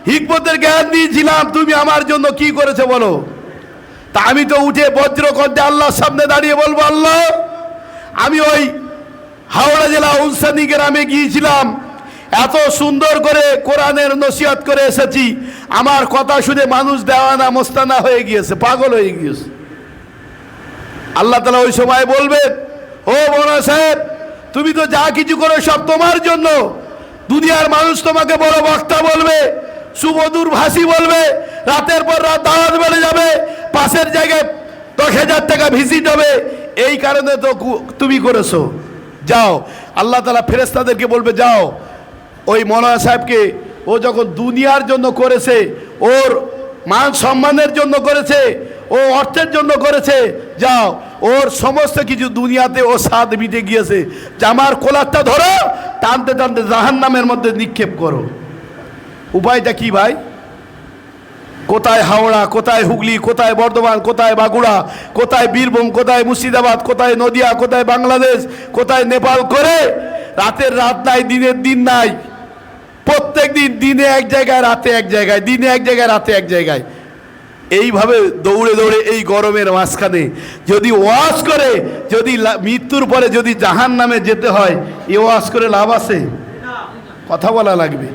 হিকমতের জ্ঞান দিয়েছিলাম, তুমি আমার জন্য কি করেছো বলো? তা আমি তো উঠে বজ্র কণ্ঠে আল্লাহর সামনে দাঁড়িয়ে বলবো, আল্লাহ, আমি ওই হাওড়া জেলা উলসানি গ্রামে গিয়েছিলাম, এত সুন্দর করে কোরআনের নসিহত করে এসেছি, আমার কথা শুনে মানুষ দেওয়ানা মোস্তানা হয়ে গিয়েছে, পাগল হয়ে গিয়েছে। আল্লাহ তাআলা ওই সময় বলবেন, ও বড় সাহেব, তুমি তো যা কিছু করো সব তোমার জন্য। দুনিয়ার মানুষ তোমাকে বড় বক্তা বলবে, সুমধুর ভাষী বলবে, রাতের পর রাত দাওয়াত বেড়ে যাবে, পাশের জায়গায় 10,000 টাকা ভিজিট হবে, এই কারণে তো তুমি করেছো। যাও, আল্লাহ তাআলা ফেরেশতাদেরকে বলবে, যাও ওই মৌলানা সাহেবকে, ও যখন দুনিয়ার জন্য করেছে, ওর মান সম্মানের জন্য করেছে, ও অর্থের জন্য করেছে, যাও ওর সমস্ত কিছু দুনিয়াতে ও স্বাদ মিটে গিয়েছে, জামার কোলারটা ধরো, টানতে টানতে জাহান্নামের মধ্যে নিক্ষেপ করো। উপায়টা কি ভাই? কোথায় হাওড়া, কোথায় হুগলি, কোথায় বর্ধমান, কোথায় বাঁকুড়া, কোথায় বীরভূম, কোথায় মুর্শিদাবাদ, কোথায় নদিয়া, কোথায় বাংলাদেশ, কোথায় নেপাল করে রাতের রাত নাই, দিনের দিন নাই, প্রত্যেক দিন দিনে এক জায়গায়, রাতে এক জায়গায়, দিনে এক জায়গায়, রাতে এক জায়গায়, এইভাবে দৌড়ে দৌড়ে এই গরমের মাঝখানে যদি ওয়াজ করে, যদি মৃত্যুর পরে যদি জাহান্নামে যেতে হয়, এ ওয়াজ করে লাভ আছে? কথা বলা লাগবে।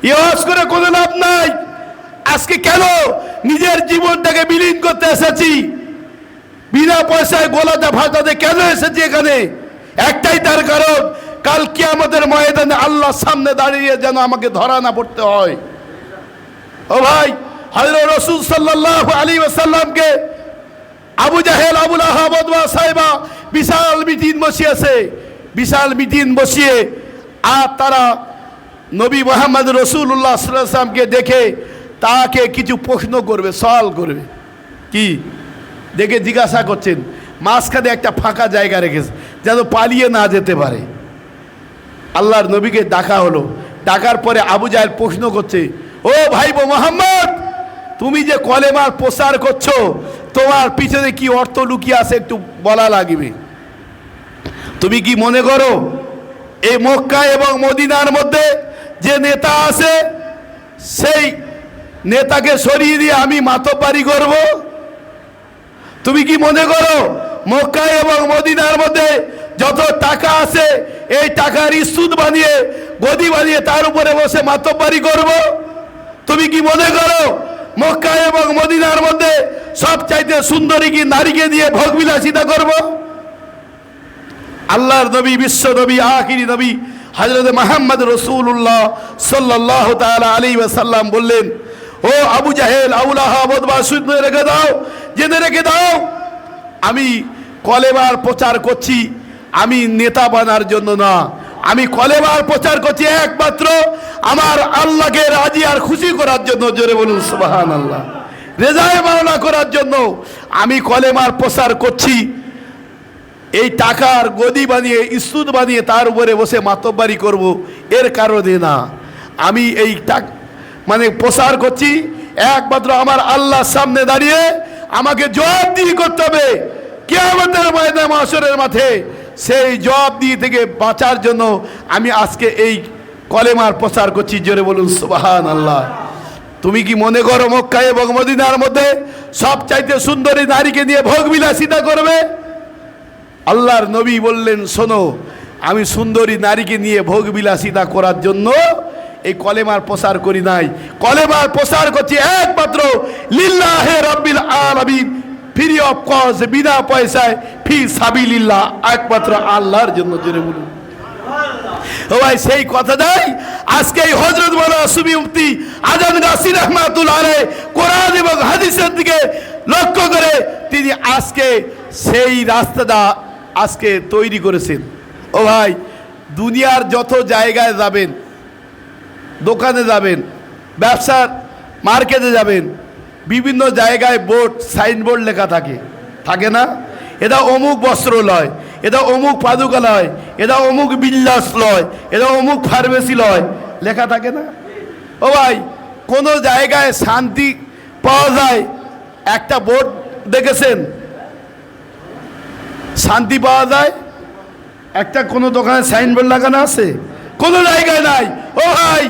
এ ওয়াজ করে কোনো লাভ নাই। আজকে কেন নিজের জীবনটাকে বিলীন করতে এসেছি? বিনা পয়সায় গোলাতে ফাটাতে কেন এসেছি এখানে? একটাই তার কারণ, কাল কিয়ামতের ময়দানে আল্লাহর সামনে দাঁড়িয়ে যেন আমাকে ধরা না পড়তে হয়। ও ভাই, হযরত রাসূল সাল্লাল্লাহু আলাইহি ওয়াসাল্লামকে আবু জাহেল, আবু লাহাব, ওতবা, সাইবা বিশাল মিটিং বসিয়েছে, বিশাল মিটিং বসিয়ে আর তারা নবী মুহাম্মদ রাসূলুল্লাহ সাল্লাল্লাহু আলাইহি ওয়াসাল্লামকে দেখে তাকে কিছু প্রশ্ন করবে, সওয়াল করবে। কি দেখে জিজ্ঞাসা করছেন, মাঝখানে একটা ফাঁকা জায়গা রেখেছে যেন পালিয়ে না যেতে পারে। আল্লাহর নবীকে ডাকা হলো, ডাকার পরে আবু জাহেল প্রশ্ন করছে, ও ভাইবো মুহাম্মদ, তুমি যে কলেমার প্রচার করছো, তোমার পিছনে কি অর্থ লুকিয়ে আছে একটু বলা লাগবে। তুমি কি মনে করো এই মক্কা এবং মদিনার মধ্যে যে নেতা আছে, সেই নেতাকে সরিয়ে দিয়ে আমি মাতব্বরি করব? তুমি কি মনে করো মক্কা এবং মদিনার মধ্যে যত টাকা আছে, এই টাকার সুদ বানিয়ে, গদি বানিয়ে তার উপরে বসে মাতব্বরি করব? তুমি কি মনে করো মক্কা এবং মদিনার মধ্যে সবচাইতে সুন্দরী কি নারীকে দিয়ে ভোগবিলাসিতা করব? আল্লাহর নবী, বিশ্ব নবী, আখিরি নবী হযরত মুহাম্মদ রাসূলুল্লাহ সাল্লাল্লাহু তাআলা আলাইহি ওয়াসাল্লাম বললেন, ও আবু জাহেল, আবু লাহাব, ওতবা, শুনে রেখে দাও, জেনে রেখে দাও, আমি কলেমার প্রচার করছি, আমি নেতা বানার জন্য না, আমি কলেমার প্রচার করছি একমাত্র আমার আল্লাহকে রাজি আর খুশি করার জন্য। জোরে বলুন সুবহানাল্লাহ। রেজায়ে মাওলা করার জন্য আমি কলেমার প্রচার করছি। এই টাকার গদি বানিয়ে, সুদ বানিয়ে তার উপরে বসে মাতব্বরি করব, এর কারণে না। আমি এই মানে প্রচার করছি একমাত্র আমার আল্লাহর সামনে দাঁড়িয়ে আমাকে জবাবদিহি করতে হবে কিয়ামতের ময়দানে, মাশরের মাঠে। সেই জবাবদিহি থেকে বাঁচার জন্য আমি আজকে এই কলেমার প্রচার করছি, জোরে বলুন সুবহানাল্লাহ। তুমি কি মনে করো মক্কা এবং মদিনার মধ্যে সবচাইতে সুন্দরী নারীকে নিয়ে ভোগ বিলাসিতা করবে? আল্লাহর নবী বললেন, শোনো, আমি সুন্দরী নারীকে নিয়ে ভোগ বিলাসিতা করার জন্য এই কলেমার প্রচার করি নাই। কলেমার প্রচার করছি একমাত্র লিল্লাহে রাব্বিল আলামিন, ফ্রি অফ কস্ট, বিনা পয়সায়, ফি সাবিলিল্লাহ, একমাত্র আল্লাহর জন্য। জোরে বলুন ও ভাই, সেই কথাটাই আজকে এই হযরত মাওলানা সুফি মুফতি আজান গাছী রাহমাতুল্লাহ আলাইহি কোরআন এবং হাদিসের দিকে লক্ষ্য করে তিনি আজকে সেই রাস্তাটা আজকে তৈরি করেছেন। ও ভাই, দুনিয়ার যত জায়গায় যাবেন, দোকানে যাবেন, ব্যবসার মার্কেটে যাবেন, বিভিন্ন জায়গায় বোর্ড, সাইনবোর্ড লেখা থাকে, থাকে না? এটা অমুক বস্ত্রালয়, এটা অমুক পাদুকালয়, এটা অমুক বিলাসালয়, এটা অমুক ফার্মেসি লয়, লেখা থাকে না? ও ভাই, কোনো জায়গায় শান্তি পাওয়া যায় একটা বোর্ড দেখেছেন? শান্তি পাওয়া যায় একটা কোনো দোকানে সাইনবোর্ড লাগানো আছে? কোনো জায়গায় নাই। ও ভাই,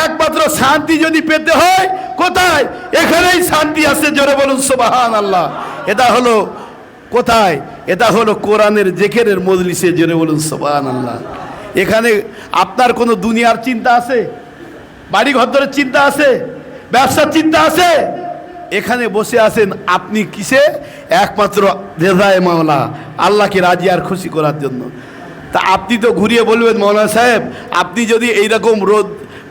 একমাত্র শান্তি যদি পেতে হয় কোথায়? এখানেই শান্তি আছে, জোরে বলুন সুবহানাল্লাহ। এটা হলো কোথায়? এটা হলো কোরআনের জিকিরের মজলিসে, জোরে বলুন সুবহানাল্লাহ। এখানে আপনার কোনো দুনিয়ার চিন্তা আছে? বাড়ি ঘরের চিন্তা আছে? ব্যবসার চিন্তা আছে? এখানে বসে আছেন আপনি কিসে? একমাত্র রেজায়ে মাওলা, আল্লাহকে রাজি আর খুশি করার জন্য। তা আপনি তো ঘুরিয়ে বলবেন, মাওলানা সাহেব, আপনি যদি এইরকম রোদ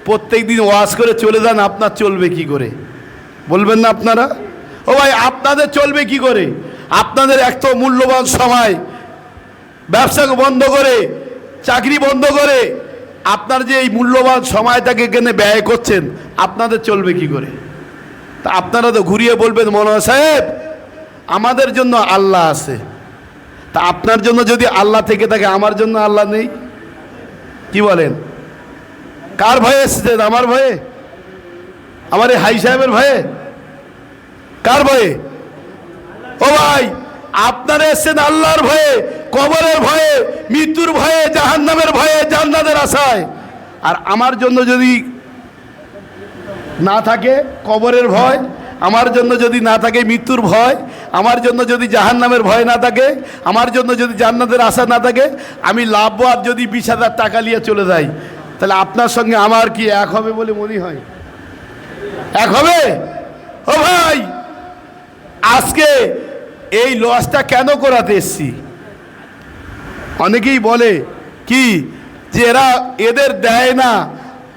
প্রত্যেক দিন ওয়াজ করে চলে যান, আপনার চলবে কি করে? বলবেন না আপনারা? ও ভাই, আপনাদের চলবে কি করে? আপনাদের এক তো মূল্যবান সময়, ব্যবসা বন্ধ করে, চাকরি বন্ধ করে আপনার যে এই মূল্যবান সময়টাকে এখানে ব্যয় করছেন, আপনাদের চলবে কি করে? তা আপনারা তো ঘুরিয়ে বলবেন, মাওলানা সাহেব, আমাদের জন্য আল্লাহ আছে। তা আপনার জন্য যদি আল্লাহ থেকে থাকে, আমার জন্য আল্লাহ নেই? কি বলেন? কার ভয়ে এসেছেন? আমার ভয়ে? আমার এই হাই সাহেবের ভয়ে? কার ভয়ে? ও ভাই, আপনারা এসেছেন আল্লাহর ভয়ে, কবরের ভয়ে, মৃত্যুর ভয়ে, জাহান্নামের ভয়ে, জান্নাতের আশায়। আর আমার জন্য যদি না থাকে কবরের ভয়, আমার জন্য যদি না থাকে মৃত্যুর ভয়, আমার জন্য যদি জাহান্নামের ভয় না থাকে, আমার জন্য যদি জান্নাতের আশা না থাকে, আমি লাভ আর যদি 20,000 টাকা নিয়ে চলে যাই, তাহলে আপনার সঙ্গে আমার কি এক হবে বলে মনে হয়? এক হবে? ও ভাই, আজকে এই লসটা কেন করাতে এসছি? অনেকেই বলে কি যে এরা এদের দেয় না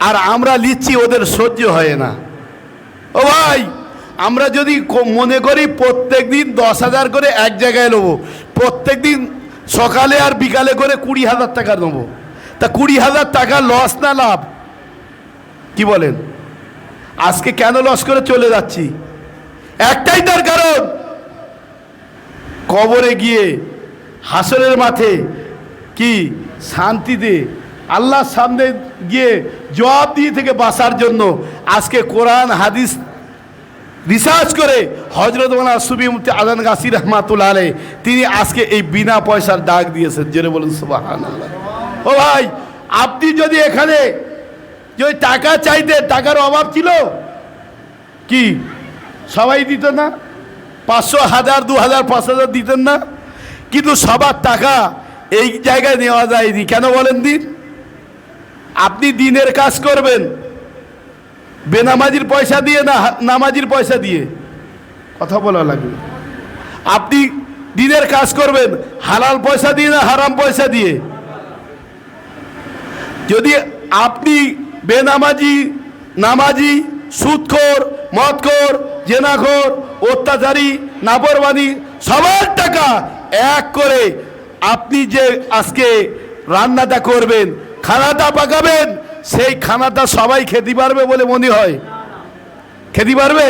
আর আমরা নিচ্ছি, ওদের সহ্য হয় না। ও ভাই, আমরা যদি মনে করি প্রত্যেক দিন 10,000 করে এক জায়গায় নেবো, প্রত্যেক দিন সকালে আর বিকালে করে 20,000 টাকা নেবো, তা 20,000 টাকা লস না লাভ? কি বলেন? আজকে কেন লস করে চলে যাচ্ছি? একটাই তার কারণ, কবরে গিয়ে হাসরের মাঠে কি শান্তিতে আল্লাহর সামনে গিয়ে জবাব দিয়ে থেকে বাঁচার জন্য আজকে কোরআন হাদিস রিসার্চ করে হযরত মাওলানা সুফি মুফতি আজান গাছী রাহমাতুল্লাহ আলাইহি তিনি আজকে এই বিনা পয়সার ডাক দিয়েছেন, জোরে বলুন সুবহানাল্লাহ। ও ভাই, আপনি যদি এখানে যদি টাকা চাইতেন, টাকার অভাব ছিল কি? সবাই দিত না? 500, 1000, 2000, 5000 দিতেন না? কিন্তু সবার টাকা এই জায়গায় নেওয়া যায়নি। কেন বলেন দিন? আপনি দিনের কাজ করবেন বেনামাজির পয়সা দিয়ে না নামাজির পয়সা দিয়ে? কথা বলা লাগবে। আপনি দিনের কাজ করবেন হালাল পয়সা দিয়ে না হারাম পয়সা দিয়ে? যদি আপনি বেনামাজি, নামাজি, সুদখোর, মদখোর, জেনাখোর, অত্যাচারী, নাফরমানি সবার টাকা এক করে আপনি যে আজকে রান্নাটা করবেন, খানাটা পাকাবেন, সেই খানাটা সবাই খেতে পারবে বলে মনে হয়? খেতে পারবে?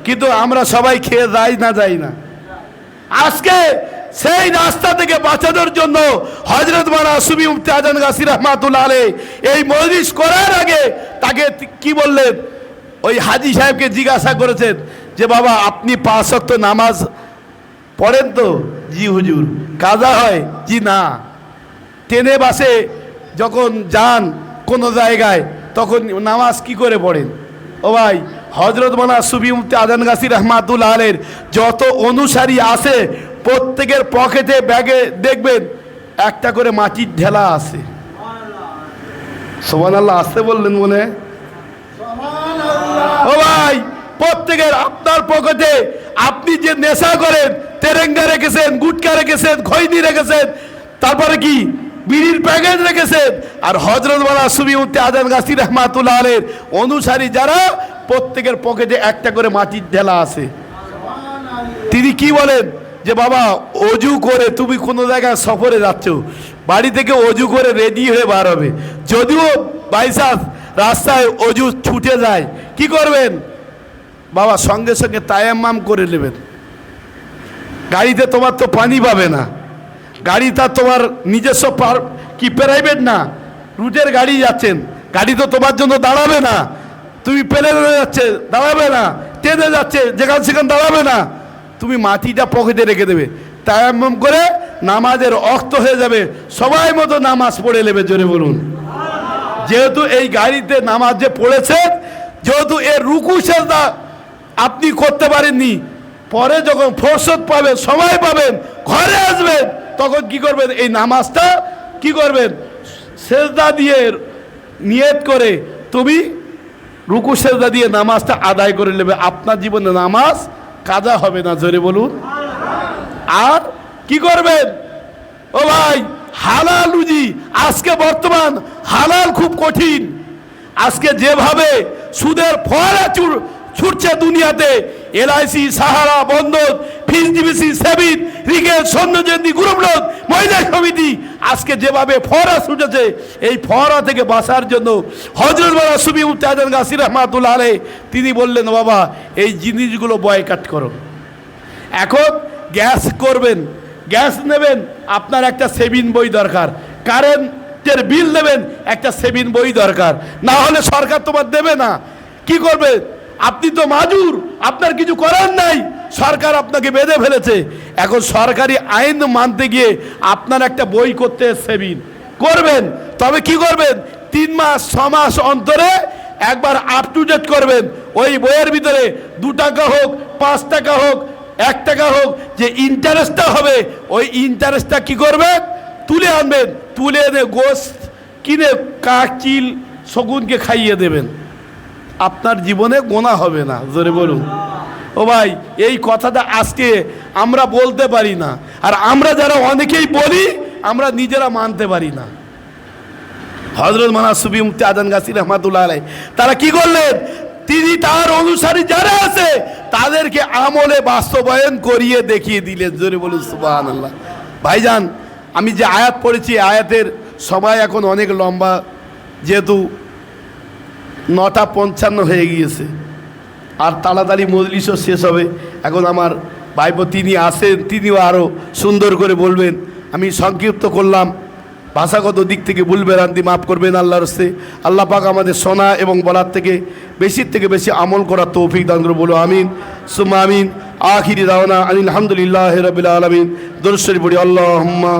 কিন্তু আমরা সবাই খেয়ে যাই না। আজকে সেই রাস্তা থেকে বাঁচানোর জন্য হযরত মাওলানা সুফি মুফতি আজান গাছী রাহমাতুল্লাহ আলাইহি এই মজলিস করার আগে তাকে কি বললেন? ওই হাজী সাহেবকে জিজ্ঞাসা করেছেন যে বাবা, আপনি 5 ওয়াক্ত নামাজ পড়েন তো? জি হুজুর। কাজা হয়? জি না। ট্রেনে বাসে যখন যান কোনো জায়গায়, তখন নামাজ কি করে পড়েন? ও ভাই, হজরত মাওলানা সুফি মুফতি আজান গাছি রহমাতুল্লাহ আলাইহির যত অনুসারী আছে প্রত্যেকের পকেটে ব্যাগে দেখবেন একটা করে মাটির ঢেলা আছে। সুবহানাল্লাহ, আসতে বললেন মনে? ও ভাই, প্রত্যেকের আপনার পকেটে আপনি যে নেশা করেন, তেরেঙ্গা রেখেছেন, গুটকা রেখেছেন, খৈনি রেখেছেন, তারপরে কি বিড়ির প্যাকেট রেখেছেন। আর হযরত মাওলানা সুফি মুফতি আজান গাছি রহমাতুল্লাহ আলাইহির অনুসারী যারা, প্রত্যেকের পকেটে একটা করে মাটির ঢেলা আছে। তিনি কি বলেন যে বাবা, অজু করে তুমি কোনো জায়গায় সফরে যাচ্ছ, বাড়ি থেকে অজু করে রেডি হয়ে বার হবে, যদিও বাইচান্স রাস্তায় অজু ছুটে যায়, কি করবেন বাবা? সঙ্গে সঙ্গে তায়াম্মাম করে নেবেন। গাড়িতে তোমার তো পানি পাবে না, গাড়িটা তোমার নিজস্ব কি প্রাইভেট না, রুটের গাড়ি যাচ্ছেন, গাড়ি তো তোমার জন্য দাঁড়াবে না। তুমি প্লেনে যাচ্ছে, দাঁড়াবে না, ট্রেনে যাচ্ছে, যেখান সেখানে দাঁড়াবে না। তুমি মাটিটা পকেটে রেখে দেবে, তায়াম্মুম করে নামাজের ওয়াক্ত হয়ে যাবে, সবাই মতো নামাজ পড়ে নেবে। জোরে বলুন। যেহেতু এই গাড়িতে নামাজ যে পড়েছেন, যেহেতু এর রুকু সেজদা আপনি করতে পারেননি, পরে যখন ফুরসত পাবেন, সময় পাবেন, ঘরে আসবেন, তখন কি করবেন? এই নামাজটা কি করবেন? সেজদা দিয়ে নিয়ত করে তুমি রুকু সেজদা দিয়ে নামাজটা আদায় করে নেবে। আপনার জীবনে নামাজ কাজা হবে না। জোরে বলুন। আর কি করবেন? ও ভাই, হালাল রুজি, আজকে বর্তমান হালাল খুব কঠিন। আজকে যেভাবে সুদের ফোয়ারা ছুটছে দুনিয়াতে, LIC, সাহারা, বন্ধন, ফিসডিবিসি, সেবিন, রিগেল, স্বর্ণজয়ন্তী, গ্রুপলোন, মহিলা সমিতি, আজকে যেভাবে ফোয়ারা ছুটেছে, এই ফোয়ারা থেকে বাঁচার জন্য হযরত মাওলানা সুফি মুফতি আজান গাছি রহমাতুল্লাহ আলাইহি তিনি বললেন, বাবা এই জিনিসগুলো বয়কট করো। এখন গ্যাস করবেন, গ্যাস নেবেন, আপনার একটা সেভিং বই দরকার। কারেন্টের বিল নেবেন, একটা সেভিং বই দরকার, না হলে সরকার তোমার দেবে না। কি করবে? আপনি তো মাজুর, আপনার কিছু করার নাই, সরকার আপনাকে বেঁধে ফেলেছে। এখন সরকারি আইন মানতে গিয়ে আপনার একটা বই করতে সেভিং করবেন। তবে কি করবেন? 3 মাস 6 মাস অন্তরে একবার আপ টু ডেট করবেন। ওই বইয়ের ভিতরে 2 টাকা হোক, 5 টাকা হোক, 1 টাকা হোক, যে ইন্টারেস্টটা হবে, ওই ইন্টারেস্টটা কি করবেন? তুলে আনবেন। তুলে এনে গোশত কিনে কাক, চিল, শগুনকে খাইয়ে দেবেন। আপনার জীবনে গোনা হবে না। জোরে বলুন। ও ভাই, এই কথাটা আজকে আমরা বলতে পারি না, আর আমরা যারা অনেকেই বলি, আমরা নিজেরা মানতে পারি না। হযরত মাওলানা সুফি মুফতি আজান গাছি রহমাতুল্লাহ আলাইহি তারা কি করলেন? তিনি তার অনুসারী যারা আছে তাদেরকে আমলে বাস্তবায়ন করিয়ে দেখিয়ে দিলেন। জোরে বলুন সুবহানাল্লাহ। ভাইজান, আমি যে আয়াত পড়েছি, আয়াতের সময় এখন অনেক লম্বা, যেহেতু 9:55 হয়ে গিয়েছে, আর তাড়াতাড়ি মজলিসও শেষ হবে। এখন আমার ভাইপো তিনি আসেন, তিনিও আরও সুন্দর করে বলবেন। আমি সংক্ষিপ্ত করলাম, ভাষাগত দিক থেকে ভুল ভ্রান্তি মাফ করবেন আল্লাহর হস্তে। আল্লাহ পাক আমাদের শোনা এবং বলার থেকে বেশি আমল করার তৌফিক দান করে, বলো আমিন সুম্মা আমিন। আখিরি দাওয়ানা আলহামদুলিল্লাহি রাব্বিল আলামিন। দরুদ শরীফ পড়ি। আল্লাহুম্মা